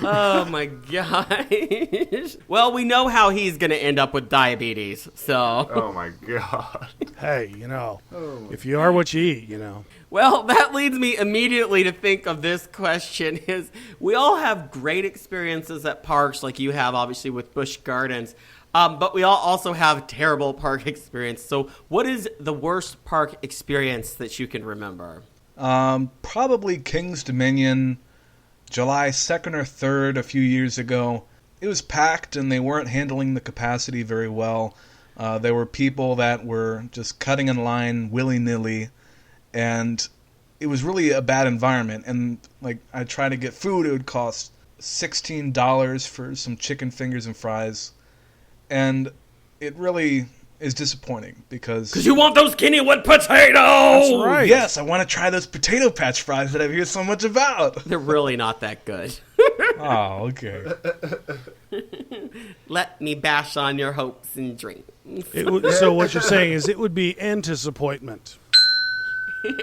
Oh my gosh. Well, we know how he's going to end up with diabetes, so. Oh my god. Hey, if you are what you eat, Well, that leads me immediately to think of this question is we all have great experiences at parks like you have obviously with Busch Gardens, but we all also have terrible park experience. So what is the worst park experience that you can remember? Probably King's Dominion, July 2nd or 3rd a few years ago. It was packed and they weren't handling the capacity very well. There were people that were just cutting in line willy-nilly, and it was really a bad environment. And like I tried to get food, it would cost $16 for some chicken fingers and fries. And it really is disappointing because You want those Kennywood potatoes! That's right. yes, I want to try those potato patch fries that I've heard so much about. They're really not that good. Oh, okay. Let me bash on your hopes and dreams. So what you're saying is it would be anti-disappointment.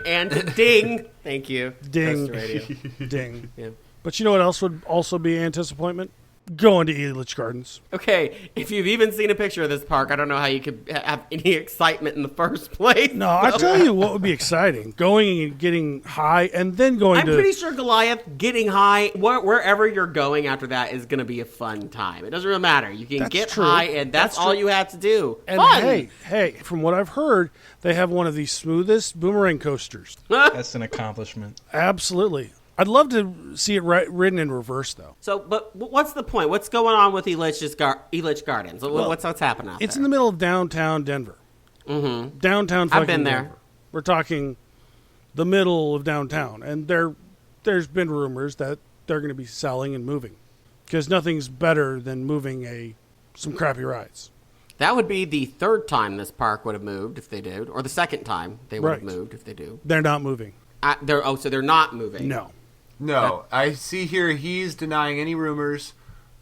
And ding. Thank you. Ding. Coaster Radio. Ding. Yeah. But you know what else would also be anti-disappointment? going to Elitch Gardens. Okay, if you've even seen a picture of this park, I don't know how you could have any excitement in the first place. No, I tell you what would be exciting: going and getting high, and then going I'm to. pretty sure Goliath getting high, wherever you're going after that is going to be a fun time. It doesn't really matter. You can That's get true. high, and that's all true. you have to do. And Fun! hey, from what I've heard, they have one of the smoothest boomerang coasters. That's an accomplishment. Absolutely. I'd love to see it ridden in reverse, though. So, but what's the point? What's going on with Elitch Gardens? What's happening out there? It's in the middle of downtown Denver. Mm-hmm. Downtown fucking I've been there. Denver. We're talking the middle of downtown. And there's been rumors that they're going to be selling and moving. Because nothing's better than moving some crappy rides. That would be the third time this park would have moved if they did, or the second time they would have moved if they do. They're not moving. So they're not moving. No, I see here he's denying any rumors.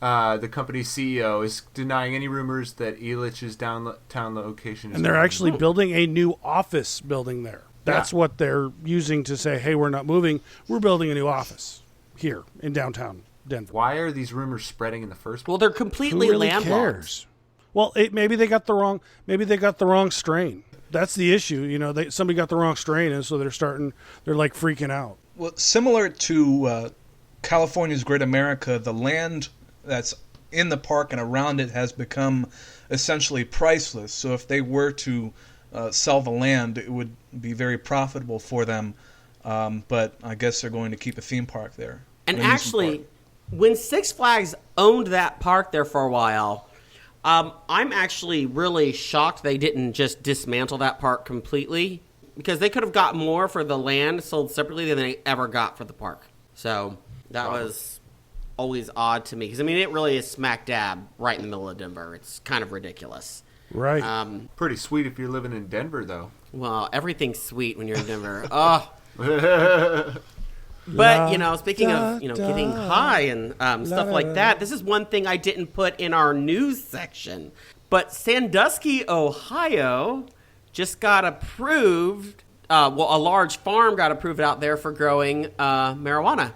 The company's CEO is denying any rumors that Elitch's downtown location is. And they're actually building a new office building there. That's what they're using to say, hey, we're not moving. We're building a new office here in downtown Denver. Why are these rumors spreading in the first place? Well, they're completely Who really landlocked. cares? Well, maybe they got the wrong strain. That's the issue. You know, somebody got the wrong strain, and so they're like freaking out. Well, similar to California's Great America, the land that's in the park and around it has become essentially priceless. So if they were to sell the land, it would be very profitable for them. But I guess they're going to keep a theme park there. And actually, when Six Flags owned that park there for a while, I'm actually really shocked they didn't just dismantle that park completely. Because they could have got more for the land sold separately than they ever got for the park. So that was always odd to me. Because, I mean, it really is smack dab right in the middle of Denver. It's kind of ridiculous. Right. Pretty sweet if you're living in Denver, though. Well, everything's sweet when you're in Denver. Oh. But, speaking of, getting high and stuff like that, this is one thing I didn't put in our news section. But Sandusky, Ohio just got approved. A large farm got approved out there for growing marijuana.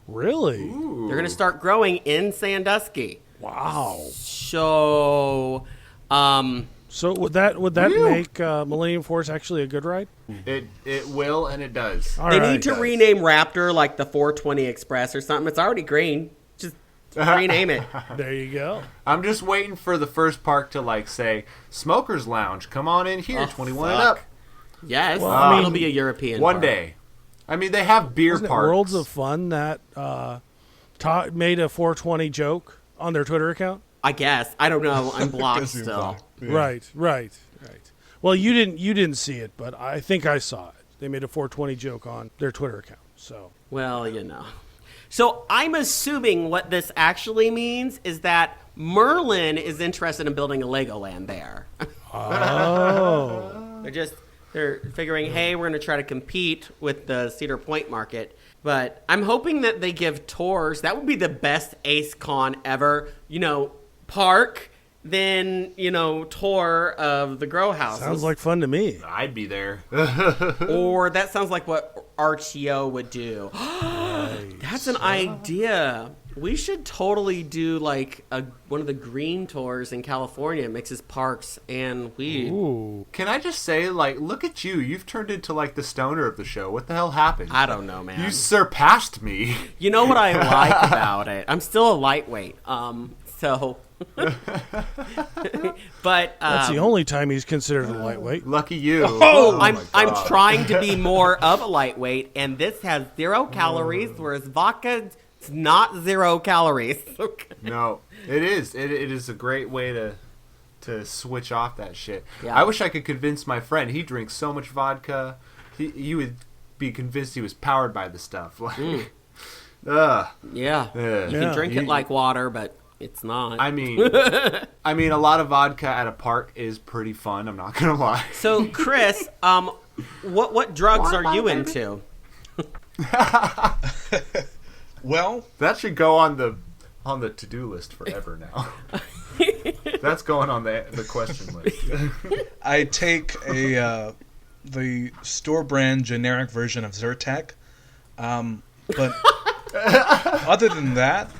Really? Ooh. They're going to start growing in Sandusky. Wow. So, So would that make Millennium Force actually a good ride? It will, and it does. they need to rename Raptor like the 420 Express or something. It's already green. Just rename it. There you go. I'm just waiting for the first park to say Smokers Lounge. Come on in here, 21 and fuck. up. Yes, Well, it'll be a European One park. day. I mean, they have beer Wasn't it parks. Worlds of Fun that made a 420 joke on their Twitter account? I guess. I don't know. I'm blocked still. Yeah. Right. Well, you didn't see it, but I think I saw it. They made a 420 joke on their Twitter account. So Well, So I'm assuming what this actually means is that Merlin is interested in building a Legoland there. oh, They're figuring, hey, we're going to try to compete with the Cedar Point market. But I'm hoping that they give tours. That would be the best Ace Con ever. Park, then, tour of the grow house. sounds like fun to me. I'd be there. Or that sounds like what RTO would do. That's an idea. We should totally do one of the green tours in California. It mixes parks and weed. Ooh. Can I just say, look at you. You've turned into, the stoner of the show. What the hell happened? I don't know, man. You surpassed me. You know what I like about it? I'm still a lightweight. So... But That's the only time he's considered a lightweight. Lucky you. I'm trying to be more of a lightweight, and this has 0 calories, whereas vodka is not 0 calories. No, it is. It is a great way to switch off that shit. Yeah. I wish I could convince my friend. He drinks so much vodka. You would be convinced he was powered by the stuff. Yeah, Yeah. you can drink it like water, but it's not. I mean, a lot of vodka at a park is pretty fun. I'm not gonna lie. So, Chris, what drugs are you into? Well, That should go on the to-do list forever now. That's going on the question list. I take the store brand generic version of Zyrtec, but other than that,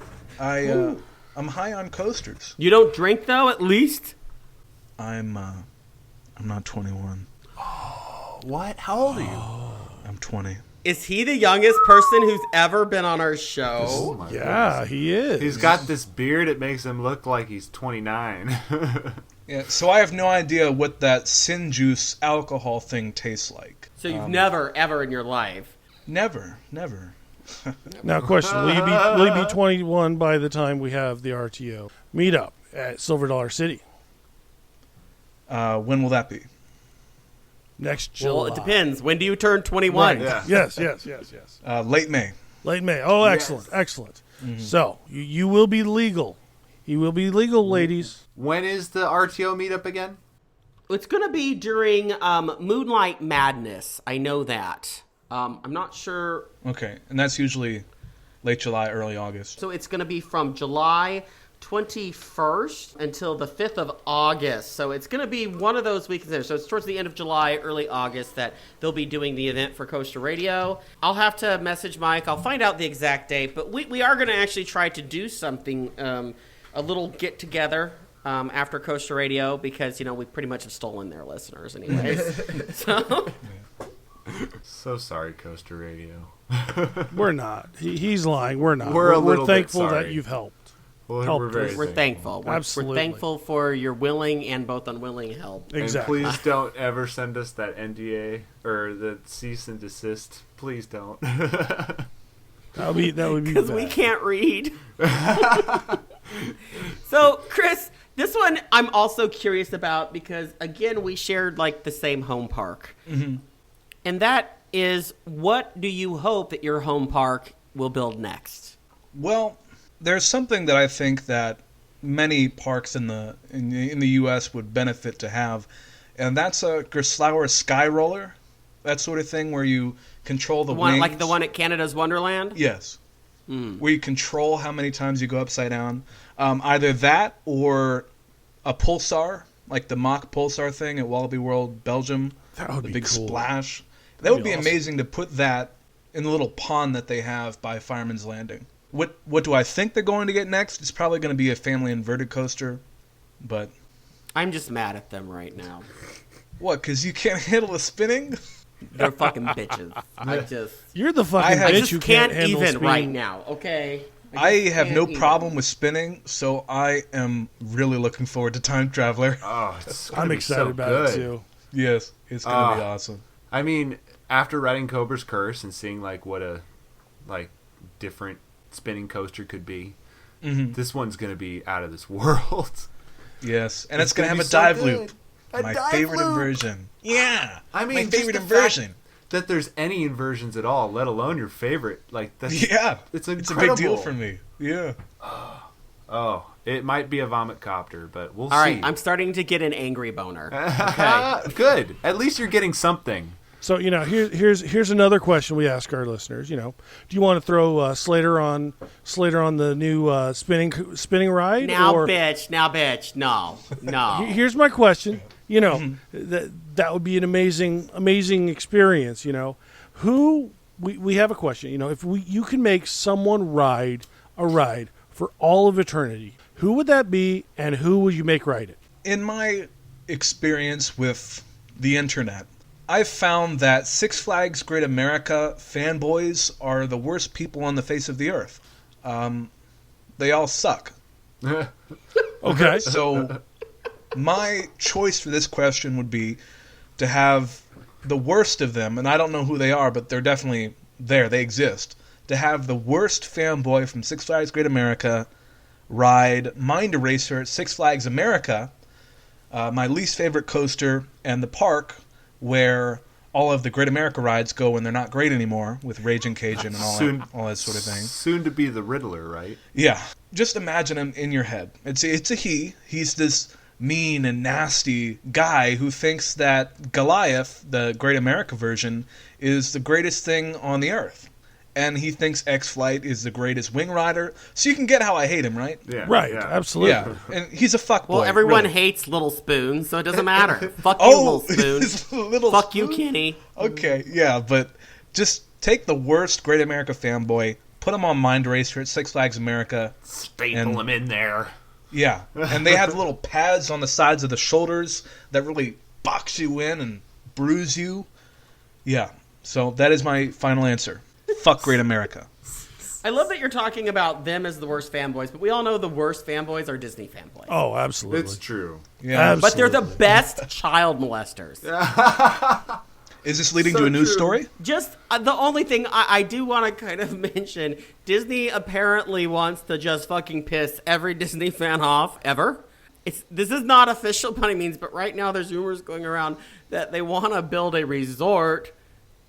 I'm high on coasters. You don't drink though, at least? I'm not 21. What? How old are you? I'm 20. Is he the youngest person who's ever been on our show? Oh my Yeah, goodness. he is. He's got this beard. It makes him look like he's 29. Yeah, so I have no idea what that sin juice alcohol thing tastes like. So you've never, ever in your life. Never. Now, question: Will you be 21 by the time we have the RTO meetup at Silver Dollar City When will that be? next July? Well, it depends. When do you turn 21? Right. Yes. Late May. Late May. Oh, excellent. Mm-hmm. So you will be legal. You will be legal, ladies. When is the RTO meetup again? It's going to be during Moonlight Madness. I know that. I'm not sure. Okay, and that's usually late July, early August. So it's going to be from July 21st until the 5th of August. So it's going to be one of those weekends there. So it's towards the end of July, early August that they'll be doing the event for Coaster Radio. I'll have to message Mike. I'll find out the exact date. But we are going to actually try to do something, a little get-together after Coaster Radio because, we pretty much have stolen their listeners anyways. So sorry, Coaster Radio. We're not. He's lying. We're not. We're a little bit thankful sorry. that you've helped. Well, we're very We're thankful. We're Absolutely. thankful for your willing and both unwilling help. Exactly. And please don't ever send us that NDA or the cease and desist. Please don't. That would be Because we bad. can't read. So, Chris, this one I'm also curious about because, again, we shared, the same home park. Mm-hmm. And that is, what do you hope that your home park will build next? Well, there's something that I think that many parks in the U.S. would benefit to have, and that's a Gerstlauer Sky Roller, that sort of thing where you control the wings. Like the one at Canada's Wonderland? Yes. Where you control how many times you go upside down. Either that or a pulsar, like the Mach pulsar thing at Wallaby World, Belgium. That would the be big cool. splash. That would be awesome. amazing to put that in the little pond that they have by Fireman's Landing. What do I think they're going to get next? It's probably going to be a family inverted coaster, but... I'm just mad at them right now. What, because you can't handle the spinning? They're fucking bitches. You're the fucking I bitch just who can't handle even speeding. right now, okay? I just have can't no even. problem with spinning, so I am really looking forward to Time Traveler. Oh, it's gonna I'm be excited so about good. it too. Yes, it's going to be awesome. I mean, after writing Cobra's Curse and seeing what a different spinning coaster could be, this one's gonna be out of this world. Yes, and it's going to gonna have be a so dive good. loop. A My dive favorite loop. inversion. Yeah, I mean, my just favorite the fact inversion. that there's any inversions at all, let alone your favorite. That's Yeah, it's a big incredible. deal for me. Yeah. Oh, it might be a vomit copter, but we'll All right, see. I'm starting to get an angry boner. Okay. Good. At least you're getting something. So here's another question we ask our listeners. Do you want to throw Slater on the new spinning ride? Now, or bitch. No. here's my question. That would be an amazing experience. Who we have a question. If you can make someone ride a ride for all of eternity, who would that be, and who would you make ride it? In my experience with the internet, I've found that Six Flags Great America fanboys are the worst people on the face of the earth. They all suck. Okay. So my choice for this question would be to have the worst of them, and I don't know who they are, but they're definitely there. They exist. To have the worst fanboy from Six Flags Great America ride Mind Eraser at Six Flags America, my least favorite coaster, and the park where all of the Great America rides go when they're not great anymore, with Raging Cajun and all that sort of thing. Soon to be the Riddler, right? Yeah. Just imagine him in your head. It's a he. He's this mean and nasty guy who thinks that Goliath, the Great America version, is the greatest thing on the earth. And he thinks X-Flight is the greatest wing rider. So you can get how I hate him, right? Yeah. Right. Yeah. Absolutely. Yeah. And he's a fuckboy. Well, everyone really. hates Little Spoon, so it doesn't matter. Fuck you, Oh, Little Spoon. Little Fuck you, Spoon? Kenny. Okay, yeah, but just take the worst Great America fanboy, put them on Mind Racer at Six Flags America. Staple them in there. Yeah, and they have little pads on the sides of the shoulders that really box you in and bruise you. Yeah, so that is my final answer. Fuck Great America. I love that you're talking about them as the worst fanboys, but we all know the worst fanboys are Disney fanboys. Oh, absolutely. It's true. Yeah, But they're the best child molesters. Is this leading to a news story? Just the only thing I do want to kind of mention, Disney apparently wants to just fucking piss every Disney fan off ever. This is not official by any means, but right now there's rumors going around that they want to build a resort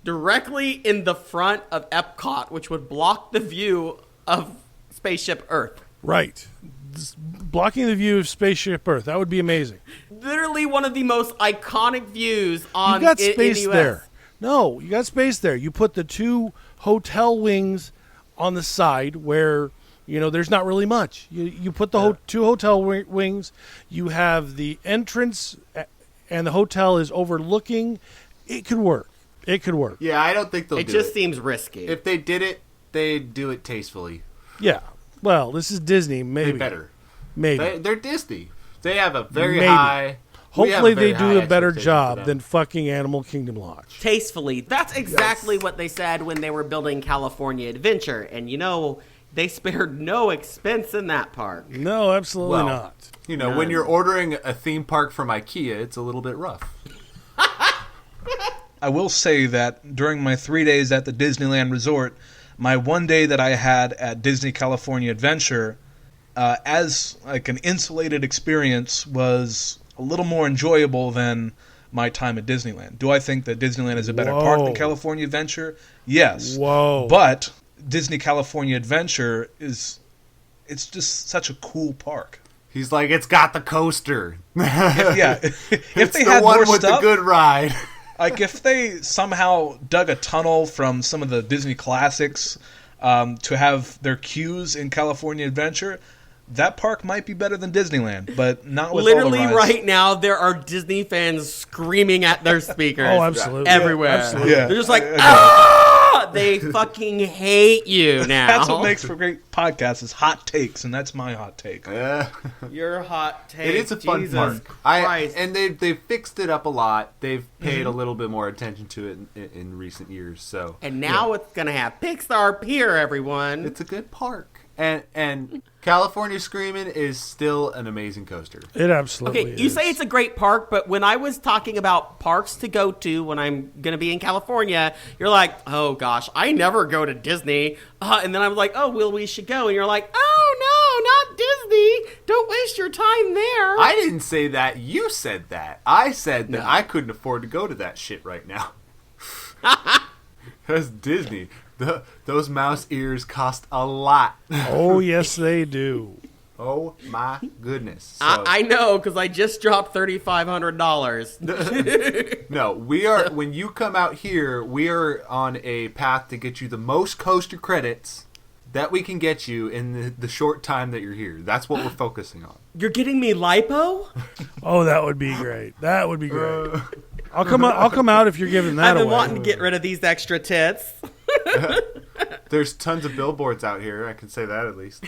directly in the front of Epcot, which would block the view of Spaceship Earth. Right. Blocking the view of Spaceship Earth. That would be amazing. Literally one of the most iconic views on You got space in the US. there. No, you got space there. You put the 2 hotel wings on the side where, there's not really much. You put the 2 hotel wings. You have the entrance, and the hotel is overlooking. It could work. It could work. Yeah, I don't think they'll do it. It just seems risky. If they did it, they'd do it tastefully. Yeah. Well, this is Disney. Maybe. They better. Maybe. They're Disney. They have a very Maybe. high... Hopefully they do a better expectation for job them. than fucking Animal Kingdom Lodge. Tastefully. That's exactly what they said when they were building California Adventure. And they spared no expense in that park. No, absolutely Well, not. when you're ordering a theme park from IKEA, it's a little bit rough. I will say that during my 3 days at the Disneyland Resort, my 1 day that I had at Disney California Adventure, as like an insulated experience, was a little more enjoyable than my time at Disneyland. Do I think that Disneyland is a better park than California Adventure? Yes. Whoa. But Disney California Adventure it's just such a cool park. He's like, it's got the coaster. Yeah. If It's they the had one more with stuff, the good ride. like if they somehow dug a tunnel from some of the Disney classics to have their queues in California Adventure, that park might be better than Disneyland, but not with Literally all the rides. right now, there are Disney fans screaming at their speakers. Oh, absolutely. Everywhere. Yeah, absolutely. Yeah. They're just like, Okay. ah! They fucking hate you now. That's what makes for great podcasts is hot takes, and that's my hot take. Your hot take. It is a fun Jesus park. Christ. And they've fixed it up a lot. They've paid a little bit more attention to it in recent years. So And now it's going to have Pixar Pier, everyone. it's a good park. And California Screamin' is still an amazing coaster. It absolutely Okay, is. you say it's a great park, but when I was talking about parks to go to when I'm going to be in California, you're like, oh gosh, I never go to Disney. And then I was like, oh, well, we should go. And you're like, oh, no, not Disney. Don't waste your time there. I didn't say that. You said that. I said that I couldn't afford to go to that shit right now. That's Disney. Those mouse ears cost a lot. Oh, yes, they do. Oh my goodness. So, I know, because I just dropped $3,500. no, we are. When you come out here, we are on a path to get you the most coaster credits that we can get you in the short time that you're here. That's what we're focusing on. You're getting me lipo? Oh, that would be great. That would be great. I'll come out if you're giving that I've been away. wanting to get rid of these extra tits. There's tons of billboards out here. I can say that at least.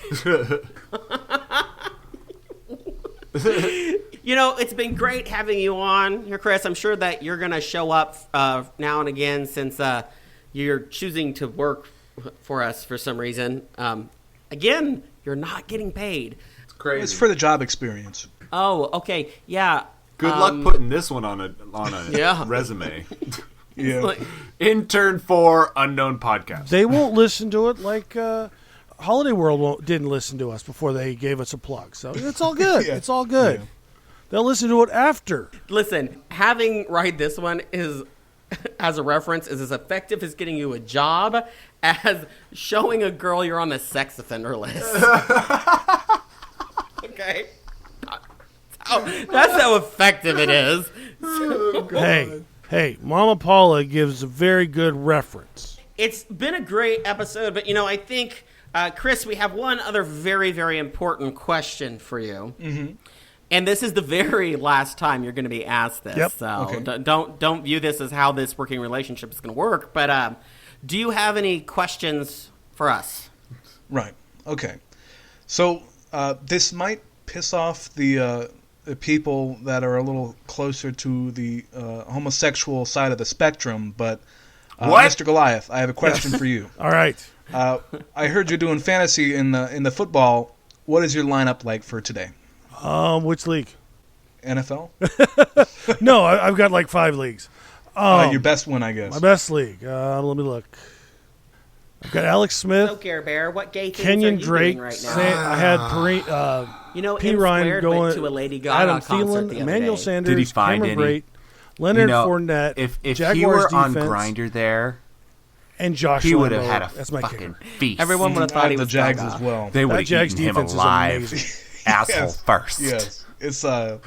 It's been great having you on here, Chris. I'm sure that you're going to show up now and again since you're choosing to work for us for some reason. Again, you're not getting paid. It's crazy. It's for the job experience. Oh, okay. Yeah. Good luck putting this one on a Yeah. resume. Yeah. Like, Intern for Unknown Podcast. They won't listen to it like Holiday World didn't listen to us before they gave us a plug. So it's all good. Yeah. It's all good. Yeah. They'll listen to it after. listen, having Ride This One is, as a reference, is as effective as getting you a job as showing a girl you're on the sex offender list. Okay? That's how effective it is. Hey, Mama Paula gives a very good reference. It's been a great episode, but, I think, Chris, we have one other very, very important question for you. Mm-hmm. And this is the very last time you're going to be asked this. Yep. So Okay. don't view this as how this working relationship is going to work. But do you have any questions for us? Right. Okay. So this might piss off the people that are a little closer to the homosexual side of the spectrum, but Mr. Goliath, I have a question for you. All right. I heard you're doing fantasy in the football. What is your lineup like for today? Which league? NFL? No, I've got like 5 leagues. Your best one, I guess. My best league. Let me look. I've got Alex Smith. So, Garbear, what gay things Kenyon are you Drake. doing right now? I had P. Ryan M2 going. went to a Lady Gaga Adam concert Thielen, the other Emmanuel day. Sanders, Did he find Cameron any? Brate, Leonard Fournette, If Jaguars he were on defense, Grindr there, and Josh he would have Lambo. had a That's my fucking kicker. feast. Everyone would have I thought have he the was Jags Gaga. as well. They would That have Jags eaten him defense is alive, amazing. asshole Yes. first. Yes. It's So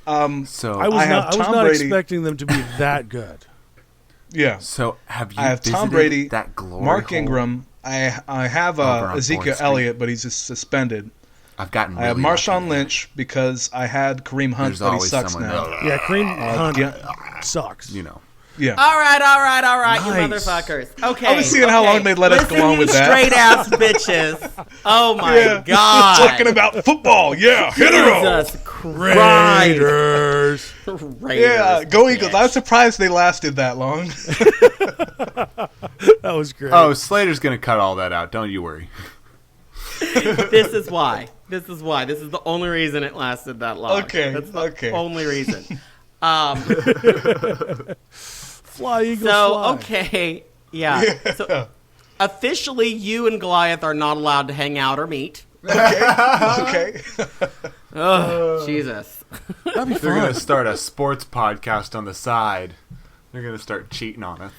I was have Tom not Brady. expecting them to be that good. yeah. So have you I have Tom visited Brady, that glory Mark hole? Ingram. I have Over on Ezekiel 4th Street. Elliott, but he's just suspended. I've gotten. I have really Marshawn lucky. Lynch because I had Kareem Hunt, There's but he always sucks someone now. that, Yeah, Kareem Hunt sucks. you know. Yeah. All right, you Nice. motherfuckers. Okay. I was seeing how long they'd let us go Listen, on you with that. straight ass bitches. Oh my Yeah. god. Talking about football. Yeah. Hit her up. Jesus Christ. Raiders. Raiders. Yeah. Go bitch. Eagles. I was surprised they lasted that long. That was great. Oh, Slater's gonna cut all that out. Don't you worry. This is why. This is the only reason it lasted that long. Okay, That's the okay. only reason. Fly, Eagles, So, fly. okay. Yeah. So, officially, you and Goliath are not allowed to hang out or meet. Okay. Oh, Jesus. That'd be They're fun. gonna start a sports podcast on the side. They're gonna start cheating on us.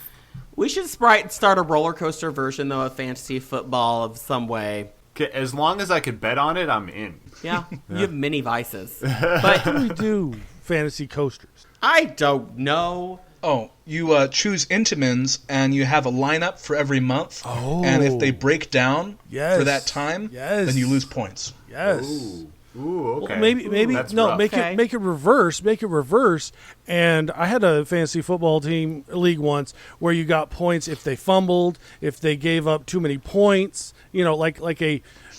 We should start a roller coaster version, though, of fantasy football of some way. Okay, as long as I could bet on it, I'm in. Yeah, you have many vices. But We do fantasy coasters. I don't know. Oh, you choose Intamins and you have a lineup for every month. Oh. And if they break down Yes. for that time, Yes. then you lose points. Yes. Ooh, okay. Well, maybe That's no. rough. Make Okay. it reverse. And I had a fantasy football team league once where you got points if they fumbled, if they gave up too many points. You know, like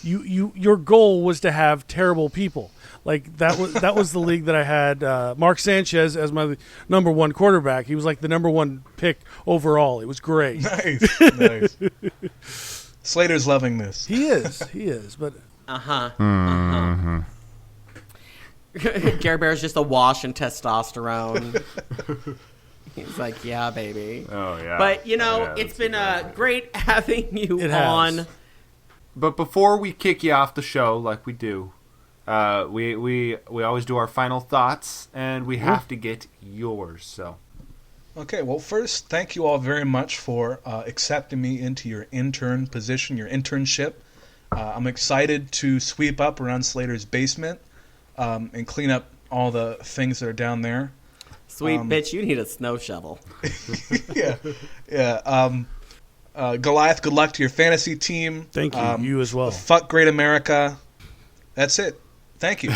your goal was to have terrible people. Like that was the league that I had Mark Sanchez as my number 1 quarterback. He was like the number 1 pick overall. It was great. Nice. Nice. Slater's loving this. He is. But Garbear's just awash in testosterone. He's like, yeah, baby. Oh yeah. But, you know, Yeah, it's that's been exactly. great having you It has. on. But before we kick you off the show, like we do, we always do our final thoughts, and we have to get yours. So Okay, well, first, thank you all very much for accepting me into your intern position, your internship. I'm excited to sweep up around Slater's basement and clean up all the things that are down there. Sweet bitch, you need a snow shovel. Yeah. Goliath, good luck to your fantasy team. thank you. You as well. Fuck Great America. That's it. Thank you.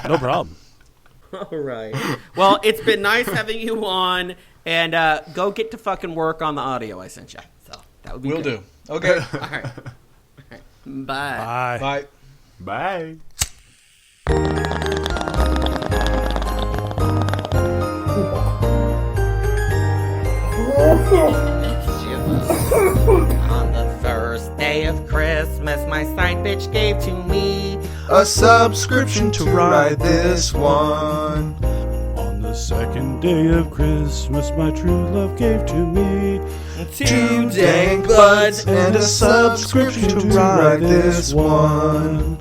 No problem. All right. Well, it's been nice having you on, and go get to fucking work on the audio I sent you. So that would be Will good. do. Okay. All right. Bye. Bye. Bye. bye. On the first day of Christmas, my side bitch gave to me A subscription to ride this one. On the second day of Christmas, my true love gave to me 2 dank buds and a subscription to ride this one.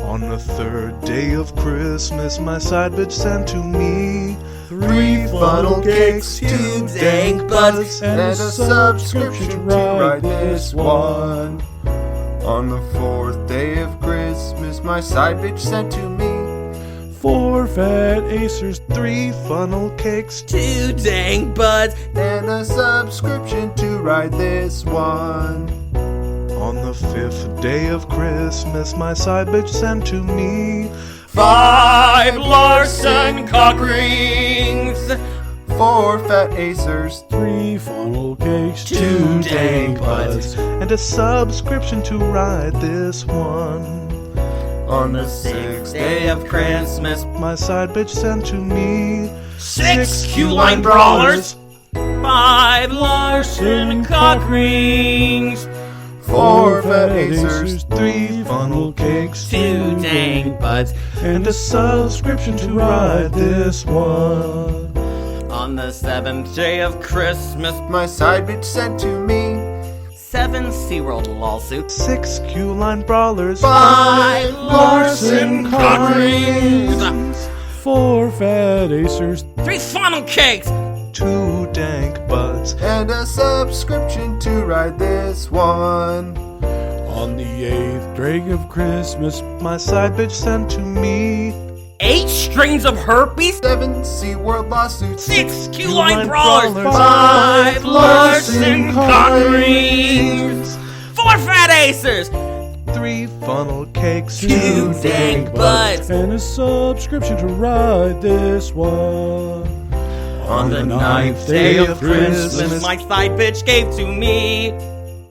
On the third day of Christmas, my side bitch sent to me 3 funnel cakes, 2 dank buds, and a subscription to ride this one. On the 4th day of Christmas, my side bitch sent to me 4 fat acers, 3 funnel cakes. 2 dank buds. and a subscription to ride this one. On the 5th day of Christmas, my side bitch sent to me 5 Larson cock rings. 4 fat acers, 3 funnel cakes, 2 dank buds. And a subscription to ride this one. on the 6th day of Christmas, My side bitch sent to me 6 Q-line brawlers, 5 Larson cock rings, 4 fat acers, 3 funnel cakes, 2 dank buds. and a subscription to ride this one. On the 7th day of Christmas, my side bitch sent to me 7 SeaWorld lawsuits, 6 Q-line brawlers, 5 Larson cock rings, 4 fat acers, 3 funnel cakes, 2 dank buds. and a subscription to ride this one. on the 8th day of Christmas, My side bitch sent to me 8 strings of herpes, 7 SeaWorld lawsuits, 6 Q-line brawlers, brawlers, 5 Larson cock rings, 4 fat acers, 3 funnel cakes, 2 dank buds. and a subscription to ride this one. On the 9th day of Christmas, my side bitch gave to me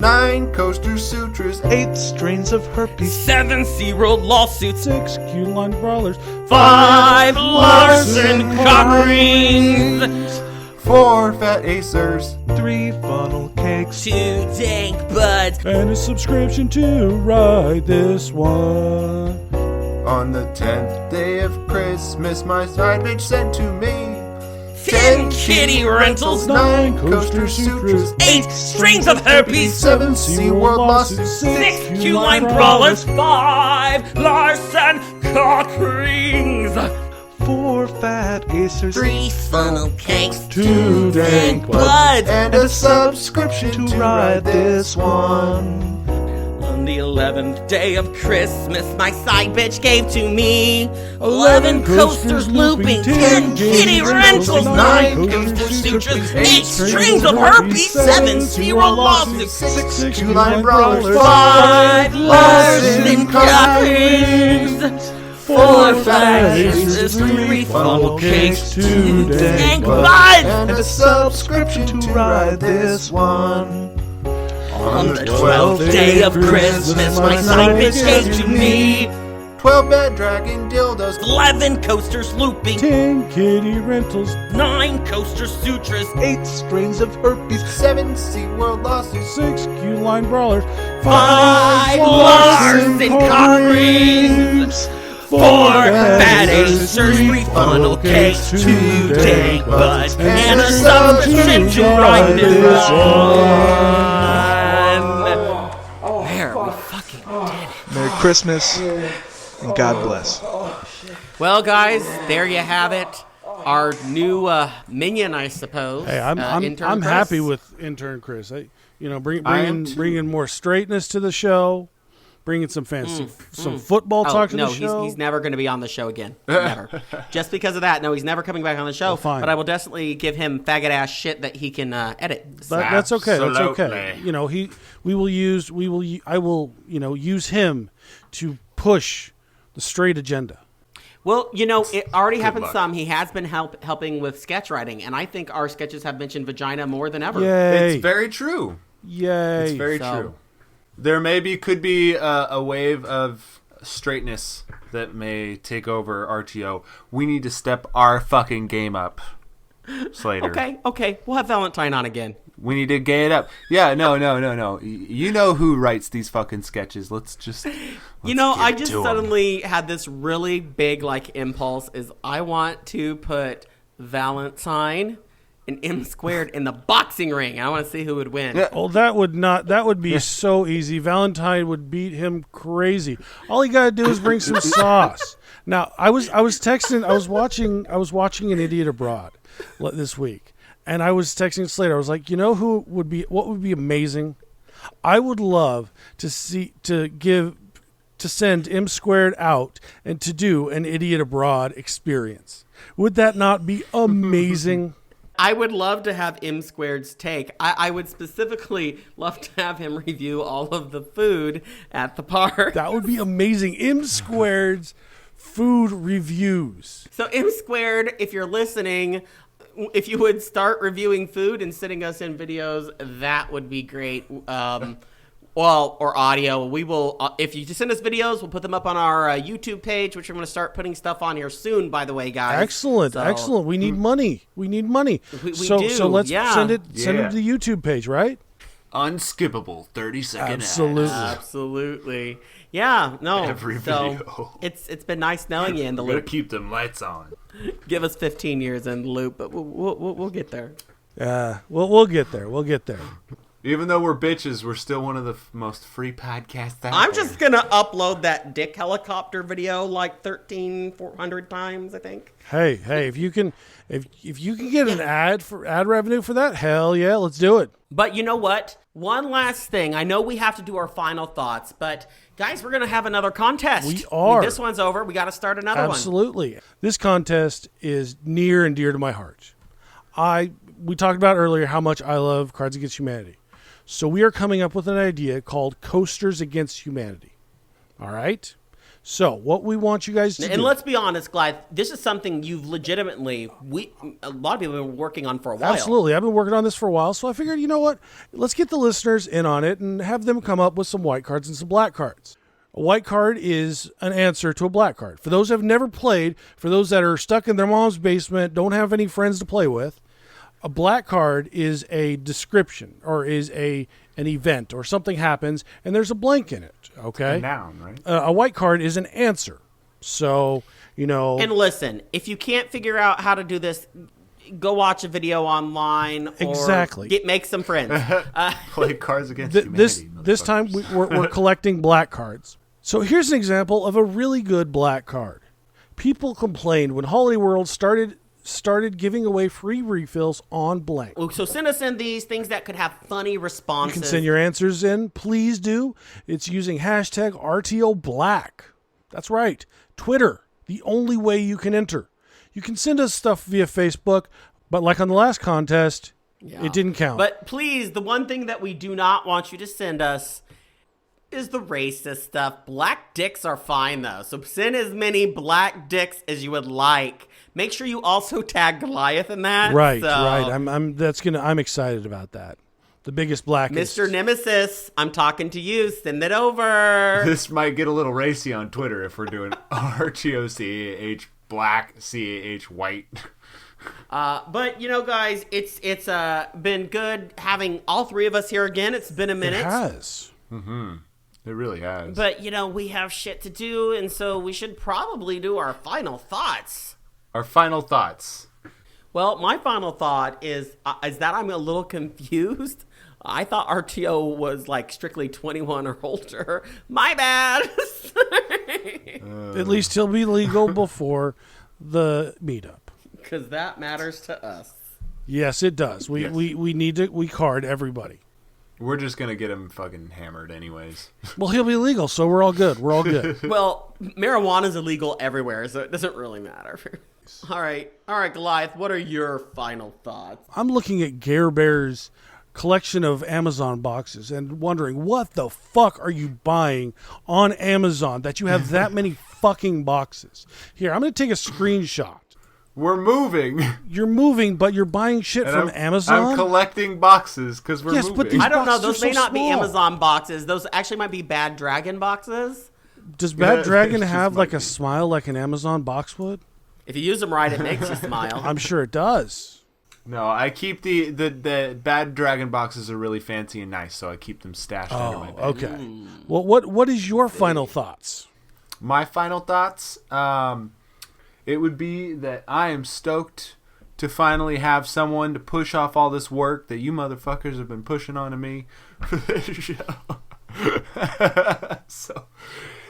9 coaster sutras, 8 strains of herpes, 7 SeaWorld lawsuits, 6 Q-line brawlers, 5 Larson cock rings, 4 fat acers, 3 funnel cakes, 2 dank buds. and a subscription to ride this one. on the 10th day of Christmas, my side bitch sent to me 10 kitty rentals, 9 coaster sutras, 8 strings of herpes, 7 SeaWorld lawsuits, 6 Q-line brawlers, 5 Larson cock rings, 4 fat acers, 3 funnel cakes, 2 dank buds. and a subscription to ride this one. On the 11th day of Christmas, my side bitch gave to me 11 coasters looping, 10 kitty rentals, 9 coaster sutras, 8 strings of herpes, 7 SeaWorld lawsuits, 6 Q-line brawlers, 5 Larson cock rings, 4 fat acers, 3 funnel cakes, 2 dank buds. and a subscription to ride this one. On the 12th day of Christmas, my side bitch gave to me 12 bad dragon dildos, 11 coasters looping, 10 kitty rentals, 9 coaster sutras, 8 strains of herpes, 7 SeaWorld lawsuits, 6 Q-line brawlers, 5 Larson cock rings, 4 fat acers, 3 funnel cakes, 2 dank buds, and a subscription to ride this one. There, we fucking did it. Merry Christmas and God bless. Well, guys, there you have it. Our new minion, I suppose. Hey, Intern I'm Chris. happy with intern Chris. I am too. Bringing more straightness to the show, bringing some fancy some football talk to the show. He's never going to be on the show again. Never. Just because of that, no, he's never coming back on the show. Well, fine. But I will definitely give him faggot ass shit that he can edit. That's okay. That's okay. Absolutely. I will use him to push the straight agenda. Well, it already happened luck. some. He has been helping with sketch writing, and I think our sketches have mentioned vagina more than ever. Yay! It's very true. Yay! It's very So- true. There could be a wave of straightness that may take over RTO. We need to step our fucking game up, Slater. Okay. We'll have Valentine on again. We need to gay it up. Yeah, no. You know who writes these fucking sketches. Let's I get just to 'em. suddenly had this really big impulse is I want to put Valentine and M squared in the boxing ring. I want to see who would win. Yeah. Oh, that would be so easy. Valentine would beat him crazy. All he gotta do is bring some sauce. Now, I was watching An Idiot Abroad this week, and I was texting Slater. I was like, what would be amazing? I would love to send M squared out and to do an Idiot Abroad experience. Would that not be amazing? I would love to have M squared's take. I would specifically love to have him review all of the food at the park. That would be amazing. M squared's food reviews. So M squared, if you're listening, if you would start reviewing food and sending us in videos, that would be great. Or audio. We will, if you just send us videos, we'll put them up on our YouTube page, which we're going to start putting stuff on here soon, by the way, guys. Excellent. We need money. We need money. We so do, let's send it to Yeah. the YouTube page, right? Unskippable 30-second Absolutely. Absolutely. Yeah, no. Every video. It's been nice knowing you in the Gotta loop. keep them lights on. Give us 15 years in the loop, but we'll get there. We'll get there. We'll get there. Even though we're bitches, we're still one of the most free podcasts out I'm there. just going to upload that dick helicopter video like 400 times, I think. Hey, if you can get an ad revenue for that, hell yeah, let's do it. But you know what? One last thing. I know we have to do our final thoughts, but guys, we're going to have another contest. We are. This one's over. We got to start another one. Absolutely. This contest is near and dear to my heart. We talked about earlier how much I love Cards Against Humanity. So we are coming up with an idea called Coasters Against Humanity. All right? So what we want you guys to do... And let's be honest, Glythe, this is something you've legitimately... a lot of people have been working on for a while. Absolutely. I've been working on this for a while, so I figured, you know what? Let's get the listeners in on it and have them come up with some white cards and some black cards. A white card is an answer to a black card. For those who have never played, for those that are stuck in their mom's basement, don't have any friends to play with, a black card is a description or is an event or something happens and there's a blank in it, okay? A noun, right? A white card is an answer. So, And listen, if you can't figure out how to do this, go watch a video online or Exactly. make some friends. Play Cards Against Humanity. This time we're collecting black cards. So here's an example of a really good black card. People complained when Holiday World started giving away free refills on blank. So send us in these things that could have funny responses. You can send your answers in. Please do. It's using hashtag RTOBlack. That's right. Twitter, the only way you can enter. You can send us stuff via Facebook, but like on the last contest, it didn't count. But please, the one thing that we do not want you to send us is the racist stuff. Black dicks are fine, though. So send as many black dicks as you would like. Make sure you also tag Goliath in that. Right. I'm excited about that. The biggest blackest. Mr. Nemesis, I'm talking to you. Send it over. This might get a little racy on Twitter if we're doing RTOCAH black, CAH white. But guys, it's been good having all three of us here again. It's been a minute. It has. Mm-hmm. It really has. But we have shit to do, and so we should probably do our final thoughts. Our final thoughts. Well, my final thought is that I'm a little confused. I thought RTO was like strictly 21 or older. My bad. At least he'll be legal before the meetup. Because that matters to us. Yes, it does. We need to card everybody. We're just going to get him fucking hammered anyways. Well, he'll be legal, so we're all good. We're all good. Well, marijuana's illegal everywhere, so it doesn't really matter. All right, Goliath, what are your final thoughts? I'm looking at Garbear's collection of Amazon boxes and wondering, what the fuck are you buying on Amazon that you have that many fucking boxes? Here, I'm going to take a screenshot. We're moving. You're moving, but you're buying shit from Amazon? I'm collecting boxes because we're moving. But these I don't know. boxes Those may are so not be small. Amazon boxes. Those actually might be Bad Dragon boxes. Does Bad Dragon It have just like might a be. smile like an Amazon box would? If you use them right, it makes you smile. I'm sure it does. No, I keep the Bad Dragon boxes are really fancy and nice, so I keep them stashed under my bed. Okay. Well, what is your final thoughts? My final thoughts, it would be that I am stoked to finally have someone to push off all this work that you motherfuckers have been pushing onto me for this show. So,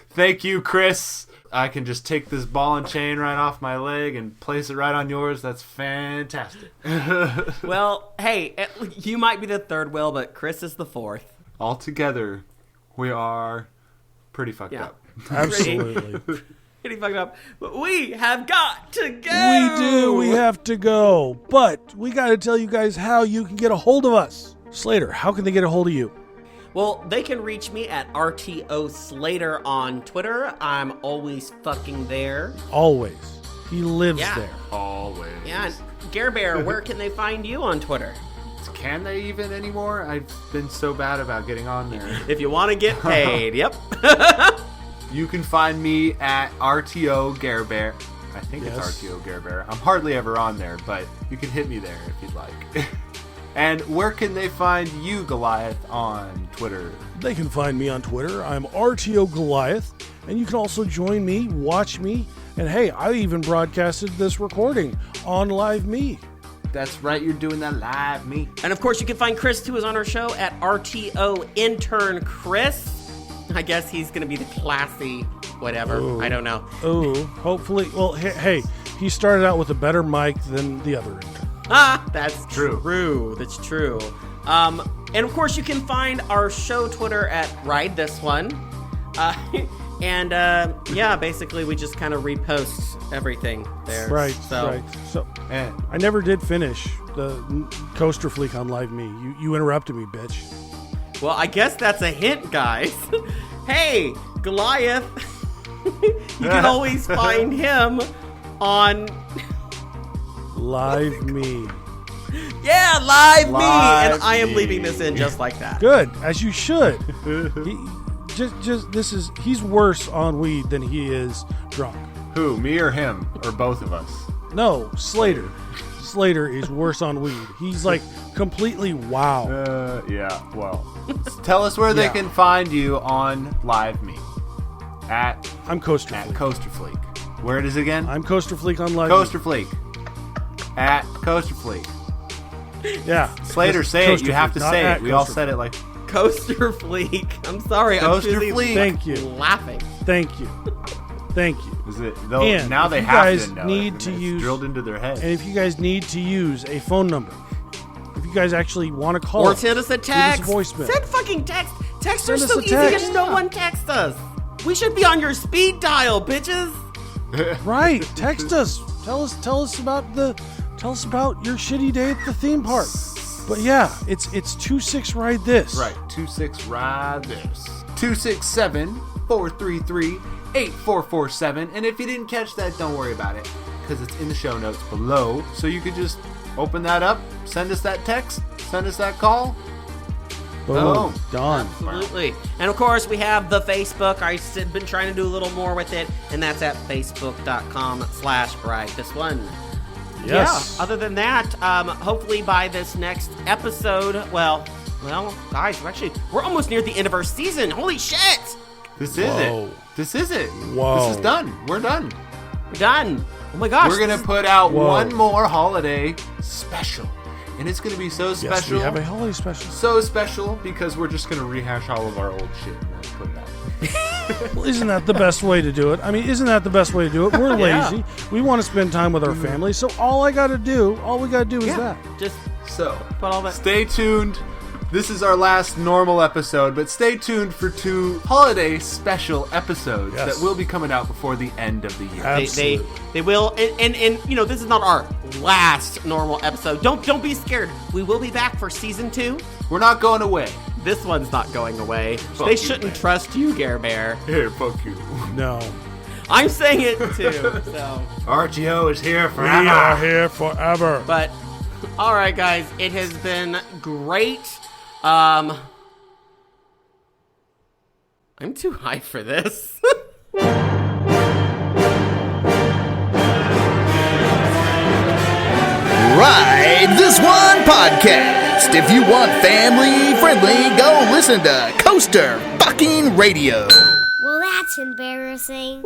thank you, Chris. I can just take this ball and chain right off my leg and place it right on yours. That's fantastic. Well, hey, you might be the third wheel, but Chris is the fourth. Altogether, we are pretty fucked up. Absolutely. Pretty fucked up. But we have got to go. We do. We have to go. But we got to tell you guys how you can get a hold of us. Slater, how can they get a hold of you? Well, they can reach me at RTO Slater on Twitter. I'm always fucking there. Always. He lives there. Always. Yeah, Garbear, where can they find you on Twitter? Can they even anymore? I've been so bad about getting on there. If you want to get paid, yep. You can find me at RTO Garbear. I think it's RTO Garbear. I'm hardly ever on there, but you can hit me there if you'd like. And where can they find you, Goliath, on Twitter? They can find me on Twitter. I'm RTO Goliath. And you can also join me, watch me, and hey, I even broadcasted this recording on Live Me. That's right, you're doing that live me. And of course, you can find Chris, who is on our show, at RTO Intern Chris. I guess he's going to be the classy whatever. Ooh. I don't know. Oh, hopefully. Well, hey, he started out with a better mic than the other intern. That's true. That's true. And of course, you can find our show Twitter at Ride This One. Basically, we just kind of repost everything there. Right. So I never did finish the Coaster Fleek on Live Me. You interrupted me, bitch. Well, I guess that's a hint, guys. Hey, Goliath. You can always find him on Live Me. Yeah, Live Me. Live And I am Me. leaving this in just like that. Good, as you should. He's worse on weed than he is drunk. Who, me or him? Or both of us? No, Slater. Slater is worse on weed. He's like completely wow. Yeah, well. Tell us where they can find you on Live Me. I'm Coaster At Fleek. Coaster Fleek. Where it is again? I'm Coaster Fleek on Live Coaster Fleek. At Coaster Fleek. Me. Yeah. Slater, say it. Coaster You have Fleek, to not say at it. We all Coaster said it like... Coaster Fleek. I'm sorry. Coaster I'm busy Fleek. Thank you. laughing. Thank you. Thank you. Is it? Though, And now if they you have guys to know need it. to It's use- drilled into their head. And if you guys need to use a phone number, if you guys actually want to call Or us, send us a leave text. us a voicemail. Send fucking text. Texts Send are us so a easy text. and no one texts us. We should be on your speed dial, bitches. Right. Text us. Tell us about your shitty day at the theme park. But yeah, it's 26 Ride This. Right, 26 Ride This. 267-433-8447. And if you didn't catch that, don't worry about it, because it's in the show notes below. So you could just open that up, send us that text, send us that call. Boom. Done. Absolutely. And of course, we have the Facebook. I've been trying to do a little more with it, and that's at facebook.com/Ride This One. Yes. Yeah, other than that, hopefully by this next episode, well, guys, we're almost near the end of our season. Holy shit! This is it. This is it. Whoa. This is done. We're done. We're done. Oh my gosh. We're going to put out Whoa. one more holiday special. And it's going to be so special. Yes, we have a holiday special. So special because we're just going to rehash all of our old shit and then put it out. Well, isn't that the best way to do it? I mean, isn't that the best way to do it? We're lazy. We want to spend time with our family. So all we got to do is that. Just So, put all that. stay tuned. This is our last normal episode, but stay tuned for 2 holiday special episodes Yes. that will be coming out before the end of the year. Absolutely. They will, and you know, this is not our last normal episode. Don't be scared. We will be back for season 2. We're not going away. This one's not going away. Fuck They you, shouldn't man. trust you, Garbear. Here, fuck you. No. I'm saying it too. So, RTO is here We forever. are here forever. but all right, guys, it has been great. I'm too high for this. Ride This One podcast. If you want family friendly, go listen to Coaster Fucking Radio. Well, that's embarrassing.